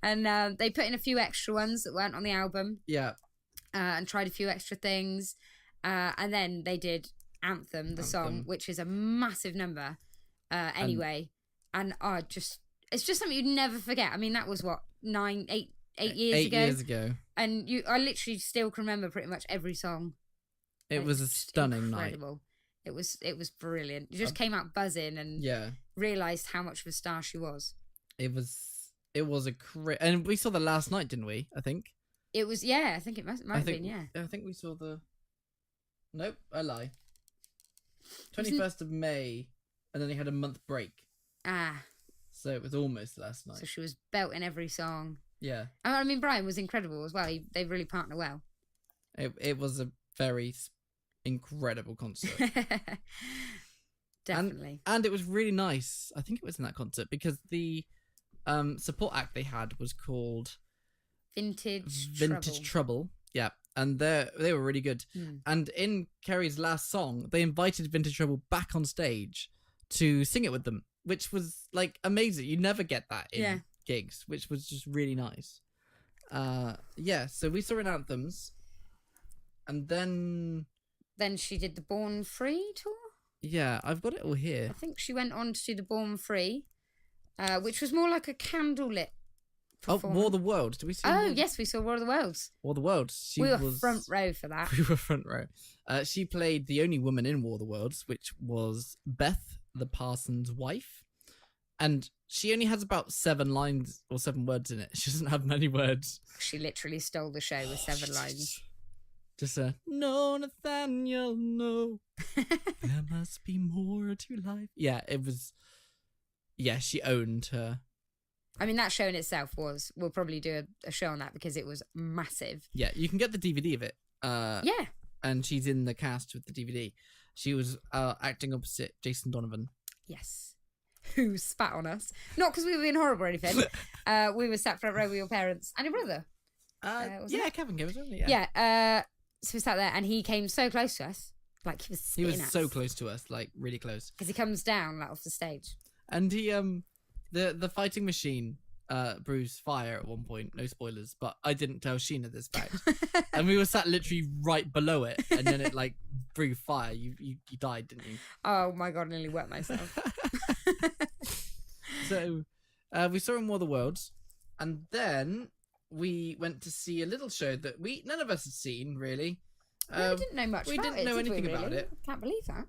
And they put in a few extra ones that weren't on the album. Yeah. And tried a few extra things. And then they did Anthem, the song, which is a massive number anyway. And it's just something you'd never forget. I mean, that was what, 8 years ago? 8 years ago. And I literally still can remember pretty much every song. It was a stunning incredible night. It was brilliant. You just came out buzzing and realised how much of a star she was. It was and we saw the last night, didn't we? I think. It was, yeah, I think it might have been, yeah. I think we saw nope, I lie. 21st of May, and then they had a month break. So it was almost last night. So she was belting every song. Yeah. I mean, Brian was incredible as well. They really partner well. It was a very incredible concert. Definitely. And it was really nice. I think it was in that concert because the support act they had was called Vintage Trouble. Yeah. And they were really good. And in Kerry's last song, they invited Vintage Trouble back on stage to sing it with them, which was like amazing. You never get that in gigs, which was just really nice. So we saw in Anthems, and then she did the Born Free tour. Yeah, I've got it all here. I think she went on to do the Born Free, which was more like a candlelit performance. War of the Worlds. Did we see? Yes, we saw War of the Worlds. War of the Worlds. We were front row for that. We were front row. She played the only woman in War of the Worlds, which was Beth, the parson's wife. And she only has about 7 lines or 7 words in it. She doesn't have many words. She literally stole the show with 7 lines. Just no, Nathaniel, no. There must be more to life. Yeah, it was. Yeah, she owned her. I mean, that show in itself was. We'll probably do a show on that because it was massive. Yeah, you can get the DVD of it. Yeah. And she's in the cast with the DVD. She was acting opposite Jason Donovan. Yes. Who spat on us. Not because we were being horrible or anything. We were sat front row with your parents and your brother. Kevin came as well. Yeah. Yeah. So we sat there and he came so close to us. Like he was spitting at us. So close to us, like really close. Because he comes down like off the stage. And he the fighting machine brews fire at one point. No spoilers, but I didn't tell Sheena this fact. And we were sat literally right below it, and then it like brew fire. You died, didn't you? Oh my god, I nearly wet myself. So we saw in War of the Worlds, And then we went to see a little show that none of us had seen, really. No, we didn't know much about it. We didn't know anything really? about it. I can't believe that.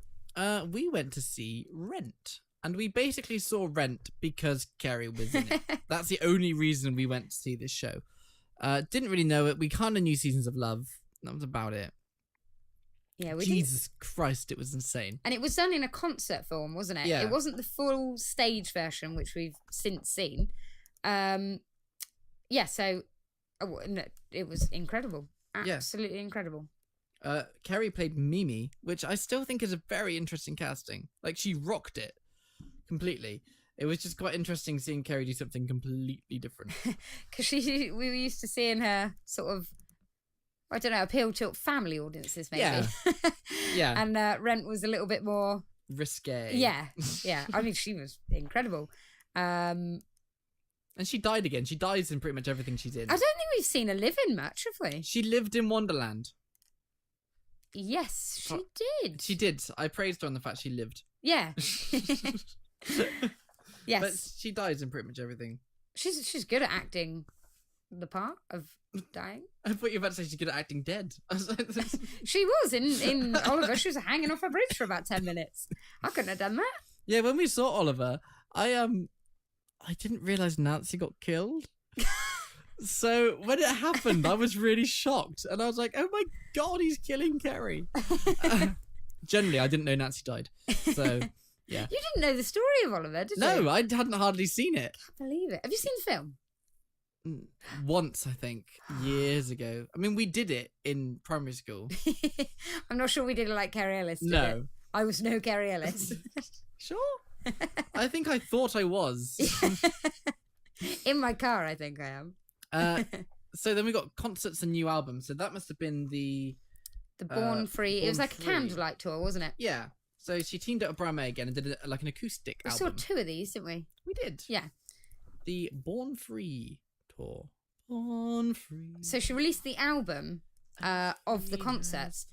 We went to see Rent. And we basically saw Rent because Kerry was in it. That's the only reason we went to see this show. Didn't really know it. We kind of knew Seasons of Love. That was about it. Yeah, Jesus Christ, it was insane. And it was done in a concert form, wasn't it? Yeah. It wasn't the full stage version, which we've since seen. Yeah, so it was incredible. Absolutely incredible. Kerry played Mimi, which I still think is a very interesting casting. Like, she rocked it completely. It was just quite interesting seeing Kerry do something completely different. Because we were used to seeing her sort of, I don't know, appeal to family audiences, maybe. Yeah. Yeah. And Rent was a little bit more risque. Yeah. I mean, she was incredible. And she died again. She dies in pretty much everything she's in. I don't think we've seen her live in much, have we? She lived in Wonderland. Yes, she did. She did. I praised her on the fact she lived. Yeah. Yes. But she dies in pretty much everything. She's good at acting the part of dying. I thought you were about to say she's good at acting dead. I was like, she was in Oliver. She was hanging off a bridge for about 10 minutes. I couldn't have done that. Yeah, when we saw Oliver, I didn't realise Nancy got killed. So when it happened, I was really shocked. And I was like, oh my God, he's killing Kerry. Generally, I didn't know Nancy died. So, yeah. You didn't know the story of Oliver, did you? No, I hadn't hardly seen it. I can't believe it. Have you seen the film? Once, I think, years ago. I mean, we did it in primary school. I'm not sure we did it like Kerry Ellis did No. it. I was no Kerry Ellis. Sure? I think I thought I was. In my car, I think I am. So then we got concerts and new albums. So that must have been the Born Free. It was like a candlelight tour, wasn't it? Yeah. So she teamed up with Brian May again and did like an acoustic We album. saw 2 of these, didn't we? We did. Yeah. The Born Free tour. Born Free. So she released the album of the concerts,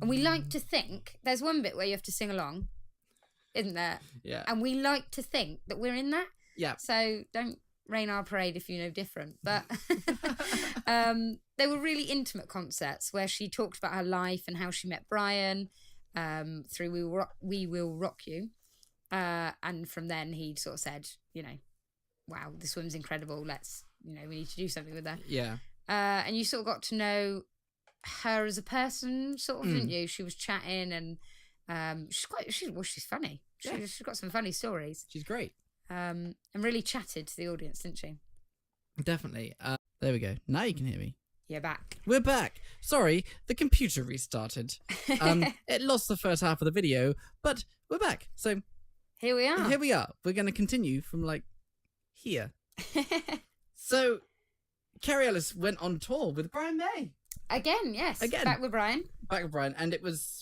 and we like to think there's one bit where you have to sing along, isn't there? Yeah. And we like to think that we're in that. Yeah. So don't rain our parade if you know different. But they were really intimate concerts where she talked about her life and how she met Brian through We Will Rock You. And from then he sort of said, wow, this woman's incredible. We need to do something with her. Yeah. And you sort of got to know her as a person, sort of, didn't you? She was chatting and she's funny. She's got some funny stories. She's great. And really chatted to the audience, didn't she? Definitely. There we go. Now you can hear me. You're back. We're back. Sorry, the computer restarted. It lost the first half of the video, but we're back. So here we are. Here we are. We're going to continue from here. So Kerry Ellis went on tour with Brian May. Again, yes. Again. Back with Brian. And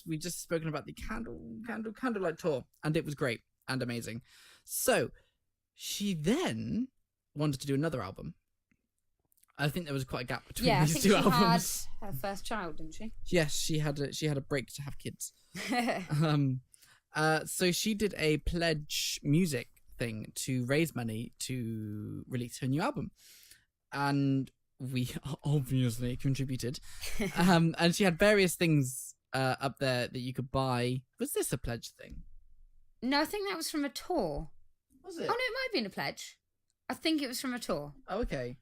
we just spoken about the candlelight tour, and it was great and amazing. So she then wanted to do another album. I think there was quite a gap between these two albums. Had her first child, didn't she? Yes, she had a break to have kids. So she did a pledge music thing to raise money to release her new album, and we obviously contributed. And she had various things up there that you could buy. Was this a pledge thing? No, I think that was from a tour. Was it? Oh no, it might have been a pledge. I think it was from a tour. Oh, okay.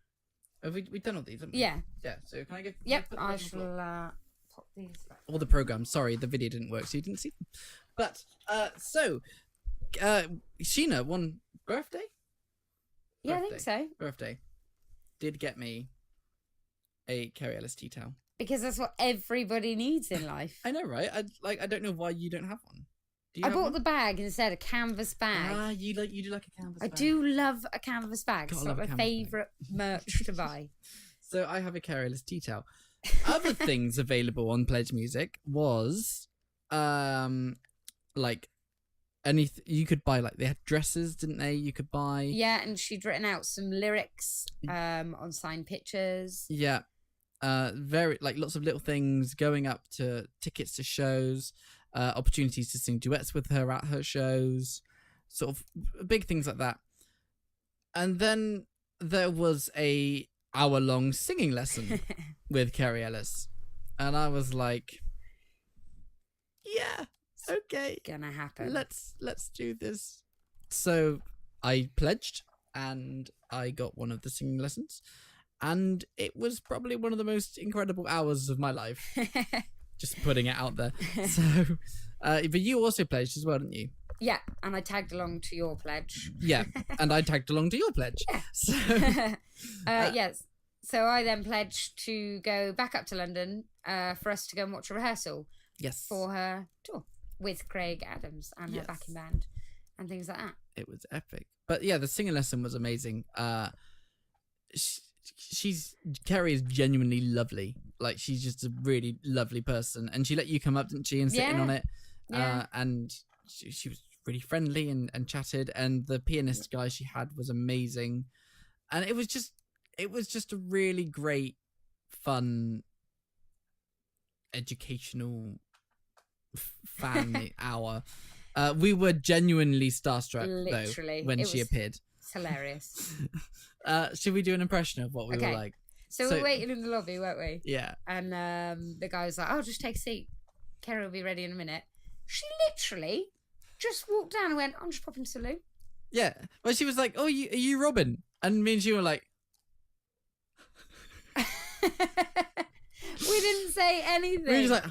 Have we've done all these, haven't we? Yeah. Yeah, so can I get... Yep, I shall pop these back. All the programs. Sorry, the video didn't work, so you didn't see them. But, Sheena won birthday? Yeah, I think so. Birthday. Did get me a Kerry Ellis tea towel. Because that's what everybody needs in life. I know, right? I don't know why you don't have one. Do you I have bought one? the bag instead, a canvas bag. You do like a canvas bag. I do love a canvas bag. Gotta It's love like a my canvas bag. favourite merch to buy. So I have a Kerry Ellis tea towel. Other things available on Pledge Music was anything you could buy, they had dresses, didn't they? You could buy. Yeah, and she'd written out some lyrics on signed pictures. Yeah. Very lots of little things, going up to tickets to shows, opportunities to sing duets with her at her shows, sort of big things like that. And then there was a hour-long singing lesson with Kerry Ellis. And I was like, yeah, okay. Gonna happen. Let's do this. So I pledged and I got one of the singing lessons. And it was probably one of the most incredible hours of my life. Just putting it out there. So, but you also pledged as well, didn't you? Yeah, and I tagged along to your pledge. Yeah, and I tagged along to your pledge. Yeah. So, yes. So I then pledged to go back up to London for us to go and watch a rehearsal. Yes. For her tour with Craig Adams and her backing band and things like that. It was epic. But yeah, the singing lesson was amazing. Kerry is genuinely lovely. Like, she's just a really lovely person. And she let you come up, didn't she, and sit in on it. Yeah. And she was really friendly and chatted. And the pianist guy she had was amazing. And it was just a really great, fun, educational fan hour. We were genuinely starstruck, literally, though, when she appeared. It's hilarious. Should we do an impression of what we were like? So we were waiting in the lobby, weren't we? Yeah. And the guy was like, "Oh, just take a seat. Kerry will be ready in a minute." She literally just walked down and went, "I'm just popping to the loo." Yeah. Well, she was like, "Oh, are you Robin?" And me and she were like, we didn't say anything. we were just like,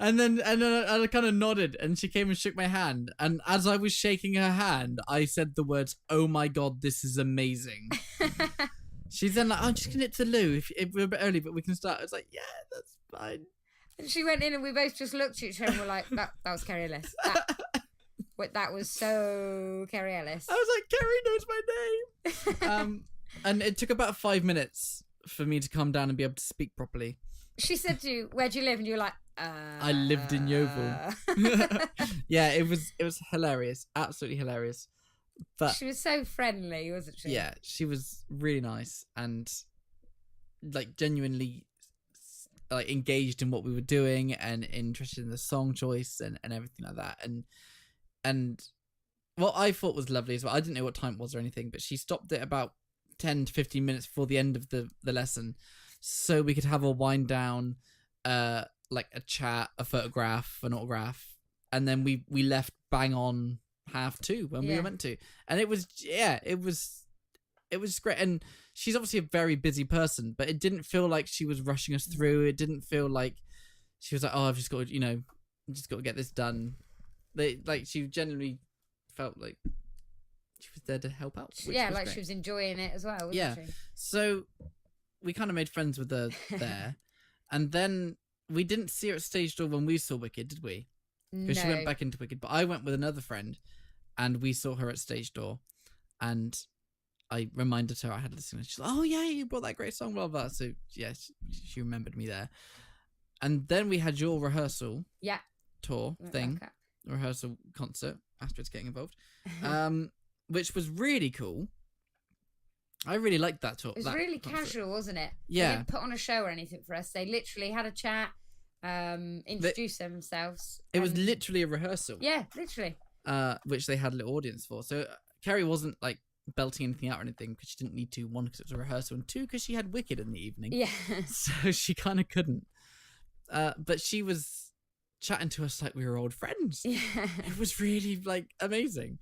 and then I kind of nodded, and she came and shook my hand. And as I was shaking her hand, I said the words, "Oh my God, this is amazing." She's then like, "I'm just gonna get to the loo if we're a bit early, but we can start." I was like, "Yeah, that's fine." And she went in, and we both just looked at each other and were like, "That was Kerry Ellis." That was so Kerry Ellis. I was like, "Kerry knows my name." And it took about 5 minutes for me to calm down and be able to speak properly. She said to you, "Where do you live?" And you were like, I lived in Yeovil. Yeah, it was hilarious, absolutely hilarious. But she was so friendly, wasn't she? Yeah, she was really nice and like genuinely like engaged in what we were doing and interested in the song choice and everything like that. And what I thought was lovely as well, I didn't know what time it was or anything, but she stopped it about 10 to 15 minutes before the end of the lesson so we could have a wind down, like a chat, a photograph, an autograph, and then we left bang on 2:30 when we were meant to. And it was great. And she's obviously a very busy person, but it didn't feel like she was rushing us through. It didn't feel like she was like, "Oh, I've just got to get this done." She genuinely felt like she was there to help out. Yeah, like great. She was enjoying it as well, wasn't she? So we kind of made friends with her there. And then we didn't see her at stage door when we saw Wicked, did we? Because she went back into Wicked. But I went with another friend and we saw her at stage door. And I reminded her I had listened. She's like, "Oh, yeah, you brought that great song, blah, blah." So, yeah, she remembered me there. And then we had your rehearsal tour thing. Okay. Rehearsal concert. Astrid's getting involved. Which was really cool. I really liked that tour. It was really casual, wasn't it? Yeah. They didn't put on a show or anything for us. They literally had a chat, introduced themselves. It was literally a rehearsal. Yeah, literally. Which they had a little audience for. So Kerry wasn't like belting anything out or anything because she didn't need to. 1, because it was a rehearsal, and 2, because she had Wicked in the evening. Yeah. So she kind of couldn't. But she was chatting to us like we were old friends. Yeah. It was really like amazing.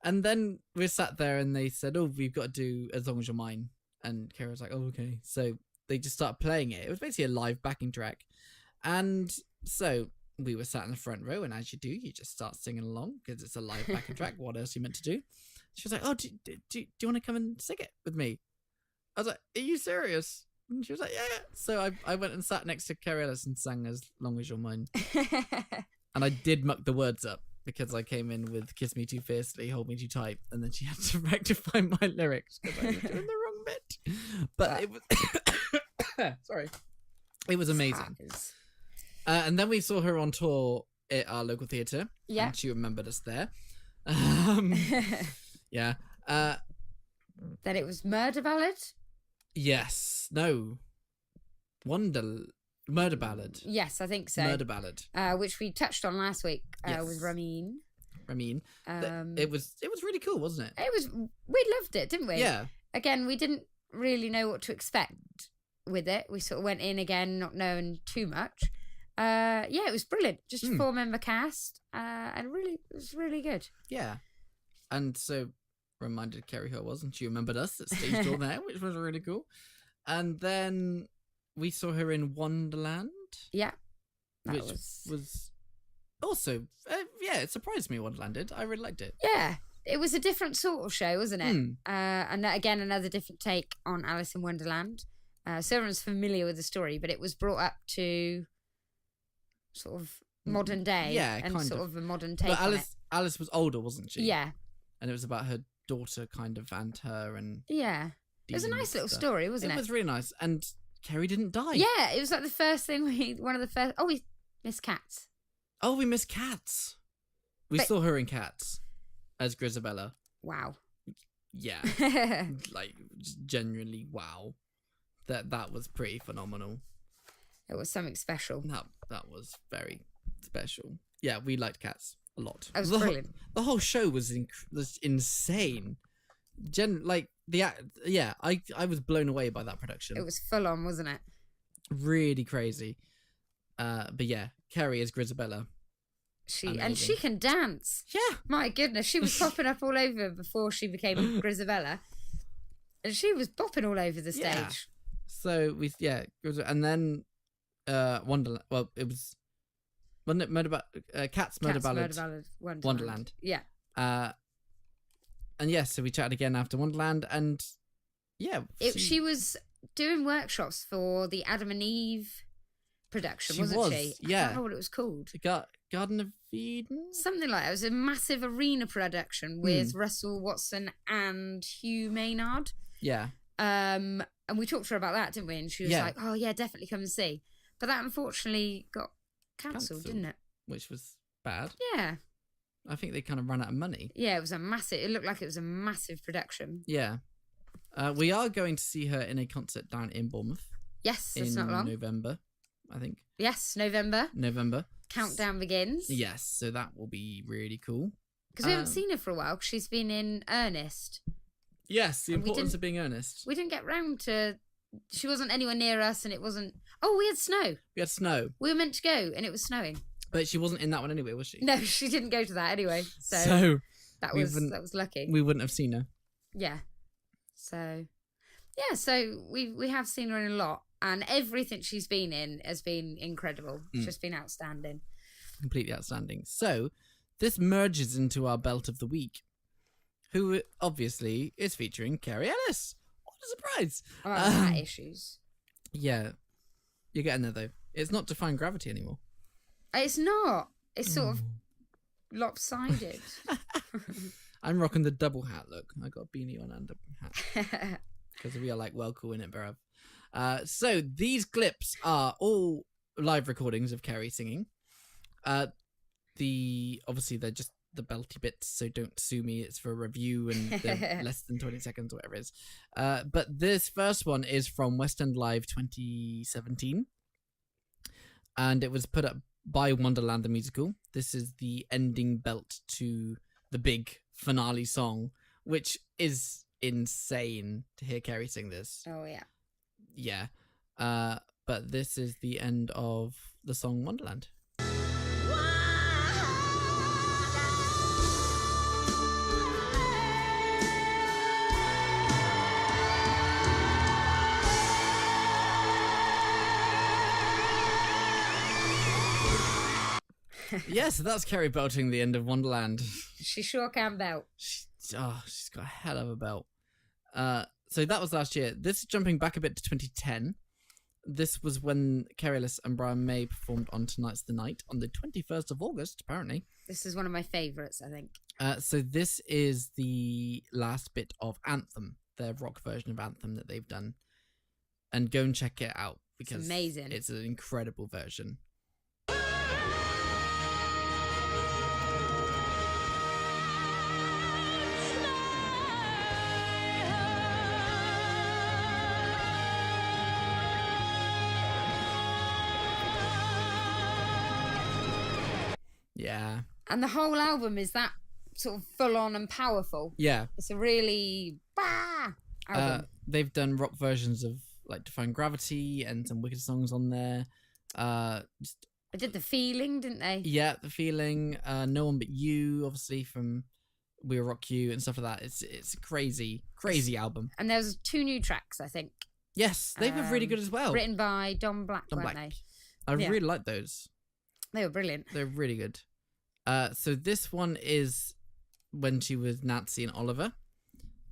And then we sat there and they said, "Oh, we've got to do As Long As You're Mine." And Kara was like, "Oh, okay." So they just started playing it. It was basically a live backing track. And so we were sat in the front row, and as you do, you just start singing along because it's a live backing track. What else are you meant to do? She was like, "Oh, do you want to come and sing it with me?" I was like, "Are you serious?" And she was like, "Yeah." So I went and sat next to Kerry Ellis and sang As Long As You're Mine. And I did muck the words up, because I came in with "Kiss Me Too Fiercely, Hold Me Too Tight," and then she had to rectify my lyrics because I was doing the wrong bit. But it was sorry, it was amazing. And then we saw her on tour at our local theatre. Yeah, and she remembered us there. Yeah. Then it was Murder Ballad. Yes. No. Murder Ballad. Yes, I think so. Murder Ballad. Which we touched on last week. Yes. With Ramin. I mean, it was really cool, wasn't it? We loved it, didn't we? Yeah. Again, we didn't really know what to expect with it. We sort of went in again not knowing too much. It was brilliant. Just a 4-member cast, and it was really good. Yeah. And so reminded Kerry who it was, and she remembered us at stage door there, which was really cool. And then we saw her in Wonderland. Yeah. Which was also, it surprised me. Wonderland did. I really liked it. Yeah, it was a different sort of show, wasn't it? And again, another different take on Alice in Wonderland. So everyone's familiar with the story, but it was brought up to sort of modern day, and sort of a modern take. But Alice was older, wasn't she? Yeah, and it was about her daughter, kind of, and her, and it was a nice little story, wasn't it? It was really nice, and Kerry didn't die. Yeah, it was like the first thing one of the first. Oh, we missed Cats. Oh, we missed Cats. We saw her in Cats as Grisabella. Wow. Yeah. Like, genuinely, wow. That was pretty phenomenal. It was something special. That was very special. Yeah, we liked Cats a lot. It was brilliant. The whole show was insane. I was blown away by that production. It was full on, wasn't it? Really crazy. But yeah, Kerry is Grisabella. She can dance. Yeah. My goodness, she was popping up all over before she became Grisabella. And she was bopping all over the stage. Yeah. So and then Wonderland. Well, it was, wasn't it Cat's Murder Ballad Wonderland. Yeah. And yes, so we chatted again after Wonderland, and yeah, she was doing workshops for the Adam and Eve production, wasn't she? Yeah. I can't remember what it was called. Garden of Eden? Something like that. It was a massive arena production with Russell Watson and Hugh Maynard. Yeah. And we talked to her about that, didn't we? And she was like, oh yeah, definitely come and see. But that unfortunately got cancelled, didn't it? Which was bad. Yeah. I think they kind of ran out of money. Yeah, it looked like it was a massive production. Yeah. We are going to see her in a concert down in Bournemouth. Yes, it's not long. In November, I think. Yes, November. Countdown begins. Yes, so that will be really cool. Because we haven't seen her for a while, because she's been in Ernest. Yes, the importance of being earnest. We didn't get round to... She wasn't anywhere near us, and it wasn't... Oh, we had snow. We were meant to go, and it was snowing. But she wasn't in that one anyway, was she? No, she didn't go to that anyway. So that was lucky. We wouldn't have seen her. Yeah. So we have seen her in a lot, and everything she's been in has been incredible. It's just been outstanding. Completely outstanding. So this merges into our belt of the week, who obviously is featuring Kerry Ellis. What a surprise! Cat issues. Yeah, you're getting there though. It's not defying gravity anymore. It's not. It's sort of lopsided. I'm rocking the double hat look. I got a beanie on and a hat. Because we are like well cool in it, bruv. So these clips are all live recordings of Kerry singing. Obviously they're just the belty bits, so don't sue me. It's for a review and they're less than 20 seconds or whatever it is. But this first one is from West End Live 2017. And it was put up by Wonderland the Musical. This is the ending belt to the big finale song, which is insane to hear Kerry sing this. Oh, yeah. Yeah. But this is the end of the song Wonderland. Yes, that's Kerry belting the end of Wonderland. She sure can belt. She's got a hell of a belt. So that was last year. This is jumping back a bit to 2010. This was when Kerry Ellis and Brian May performed on Tonight's the Night on the 21st of August, apparently. This is one of my favourites, I think. So this is the last bit of Anthem, their rock version of Anthem that they've done. And go and check it out because it's amazing. It's an incredible version. Yeah. And the whole album is that sort of full on and powerful. Yeah. It's a really album. They've done rock versions of like Defying Gravity and some Wicked songs on there. They did The Feeling, didn't they? Yeah, The Feeling. No One But You, obviously from We Will Rock You and stuff like that. It's a crazy album. And there's 2 new tracks, I think. Yes, they were really good as well. Written by Don Black, weren't they? I really like those. They were brilliant. They're really good. So this one is when she was Nancy and Oliver,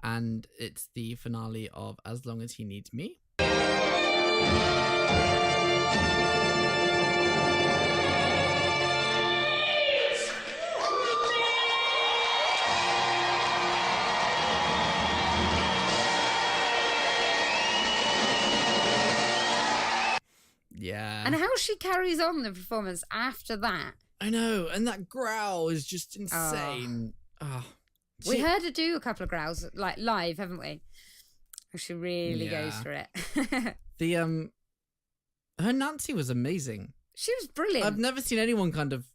and it's the finale of As Long As He Needs Me. Yeah. And how she carries on the performance after that. I know, and that growl is just insane. We heard her do a couple of growls, like live, haven't we? She really goes for it. Her Nancy was amazing. She was brilliant. I've never seen anyone kind of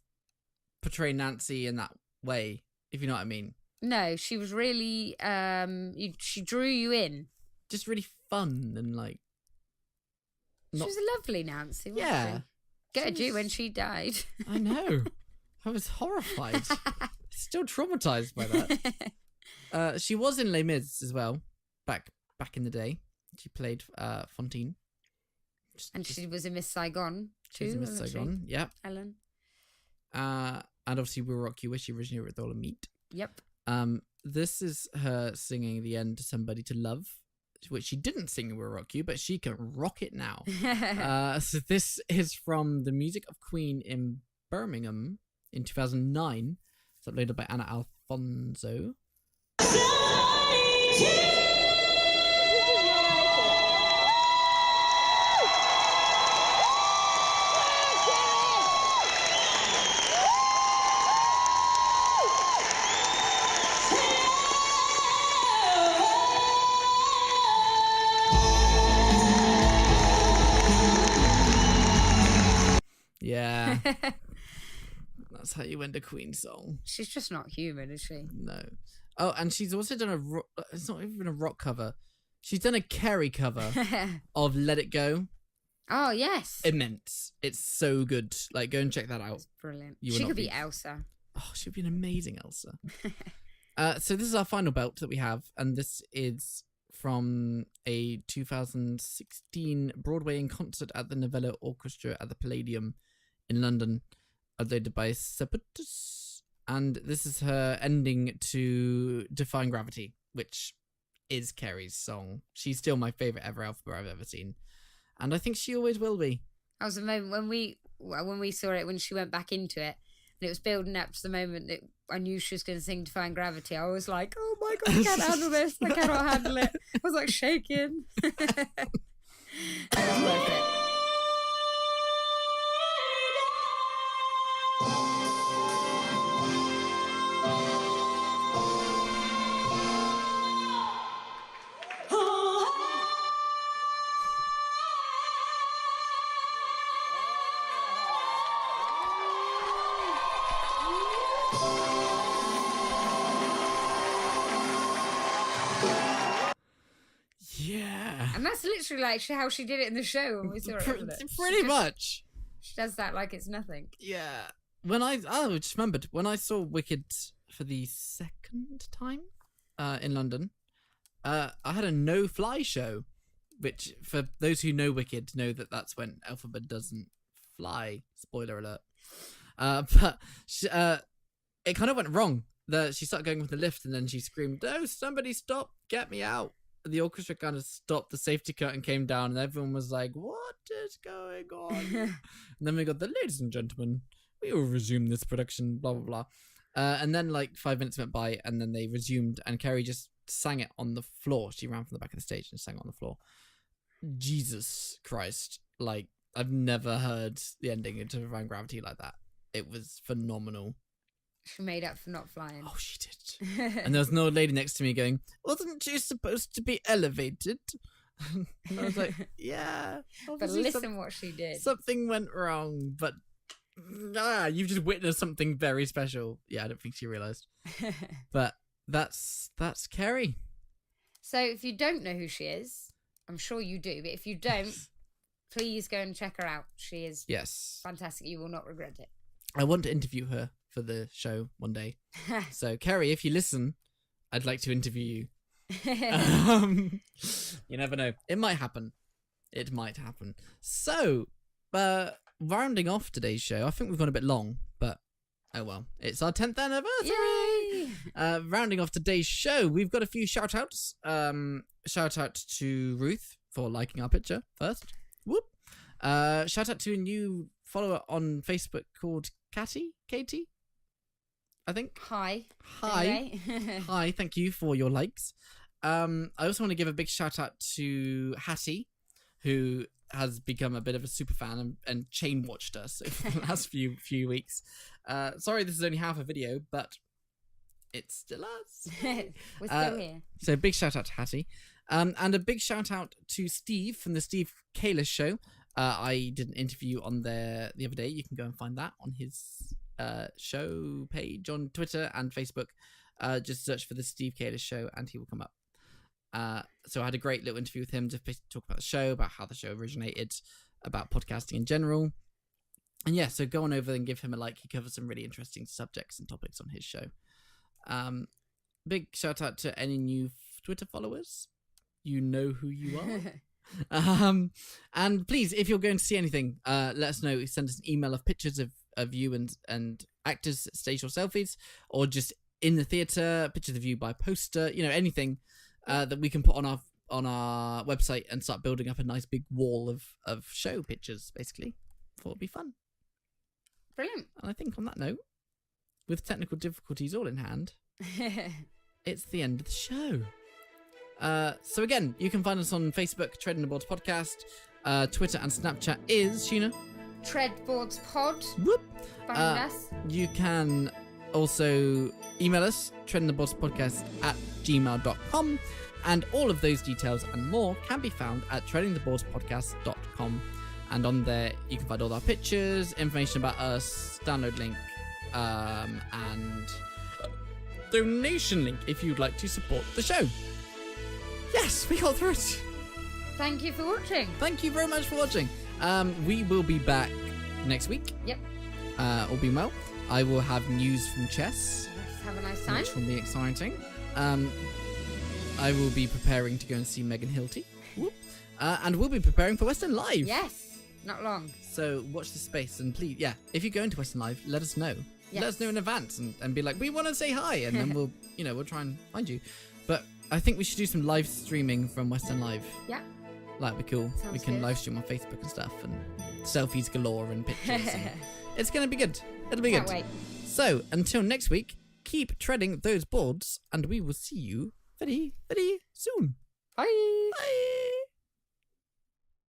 portray Nancy in that way, if you know what I mean. No, she was really, she drew you in. Just really fun and like... She was a lovely Nancy, wasn't she? Get a Jew when she died. I know. I was horrified. Still traumatized by that. She was in Les Mis as well, back in the day. She played Fantine. She was in Miss Saigon too. She was in Miss Saigon, yeah. Ellen. And obviously We'll Rock You, where she originally wrote All of Meat. Yep. This is her singing the end to Somebody to Love, which she didn't sing in We'll Rock You, but she can rock it now. So this is from the Music of Queen in Birmingham in 2009. It's uploaded by Anna Alfonso. Yeah. That's how you end a Queen song. She's just not human, is she? No. Oh, and she's also done it's not even a rock cover. She's done a Kerry cover of Let It Go. Oh, yes. Immense. It's so good. Like, go and check that out. It's brilliant. She could be Elsa. Oh, she'd be an amazing Elsa. So this is our final belt that we have, and this is from a 2016 Broadway in concert at the Novello Orchestra at the Palladium in London, uploaded by Seputus. And this is her ending to Defying Gravity, which is Kerry's song. She's still my favourite ever alphabet I've ever seen. And I think she always will be. That was the moment when we saw it, when she went back into it, and it was building up to the moment that I knew she was going to sing Defying Gravity. I was like, oh my God, I can't handle this. I cannot handle it. I was like shaking. It was worth it. Yeah. And that's literally like how she did it in the show when we saw it, wasn't it? Pretty much. She does that like it's nothing. Yeah. When I just remembered, when I saw Wicked for the second time in London, I had a no-fly show, which for those who know Wicked know that that's when Elphaba doesn't fly. Spoiler alert. But it kind of went wrong. She started going with the lift, and then she screamed, "Oh, somebody stop, get me out." The orchestra kind of stopped, the safety curtain came down, and everyone was like, what is going on? And then we got the ladies and gentlemen, we will resume this production, blah, blah, blah. And then like 5 minutes went by, and then they resumed, and Kerry just sang it on the floor. She ran from the back of the stage and sang it on the floor. Jesus Christ. Like, I've never heard the ending into Defying Gravity like that. It was phenomenal. She made up for not flying. Oh, she did. And there was an old lady next to me going, wasn't she supposed to be elevated? And I was like, yeah. But listen what she did. Something went wrong, but You've just witnessed something very special. Yeah, I don't think she realised. But that's Kerry. So if you don't know who she is, I'm sure you do, but if you don't, please go and check her out. She is fantastic. You will not regret it. I want to interview her for the show one day. So Kerry, if you listen, I'd like to interview you. You never know. It might happen. It might happen. So, rounding off today's show, I think we've gone a bit long, but oh well. It's our 10th anniversary! Yay! Rounding off today's show, we've got a few shout-outs. Shout out to Ruth for liking our picture first. Whoop! Shout out to a new follower on Facebook called Katie, I think. Hi. Anyway. Hi, thank you for your likes. I also want to give a big shout out to Hattie, who has become a bit of a super fan and chain watched us over the last few weeks. Sorry this is only half a video, but it's still us. We're still here. So big shout out to Hattie. And a big shout out to Steve from the Steve Kalis show. I did an interview on there the other day. You can go and find that on his show page on Twitter and Facebook. Just search for the Steve Kalis show and he will come up. So I had a great little interview with him to talk about the show, about how the show originated, about podcasting in general. And yeah, so go on over and give him a like. He covers some really interesting subjects and topics on his show. Big shout out to any new Twitter followers. You know who you are. And please, if you're going to see anything, let us know. Send us an email of pictures of you and actors stage or selfies, or just in the theatre, pictures of you by poster, anything that we can put on our website and start building up a nice big wall of show pictures, basically. Thought it'd be fun. Brilliant. And I think on that note, with technical difficulties all in hand, it's the end of the show. So again, you can find us on Facebook, Treading the Boards Podcast. Twitter and Snapchat is, Sheena? Treadboards Pod. Whoop. Find us. You can also email us, treadingtheboardspodcast@gmail.com. And all of those details and more can be found at treadingtheboardspodcast.com. And on there, you can find all our pictures, information about us, download link, and donation link if you'd like to support the show. Yes, we got through it. Thank you for watching. Thank you very much for watching. We will be back next week. Yep. All being well. I will have news from chess. Let's have a nice time. Which will be exciting. I will be preparing to go and see Megan Hilty. And we'll be preparing for Western Live. Yes. Not long. So watch the space and please, if you go into Western Live, let us know. Yes. Let us know in advance and be like, we want to say hi, and then we'll try and find you. But I think we should do some live streaming from Western Live. Yeah. That'd be cool. Sounds we can good. live stream on Facebook and stuff, and selfies galore and pictures. And it's gonna be good. It'll be Can't good. wait. So until next week, keep treading those boards, and we will see you very, very soon. Bye. Bye.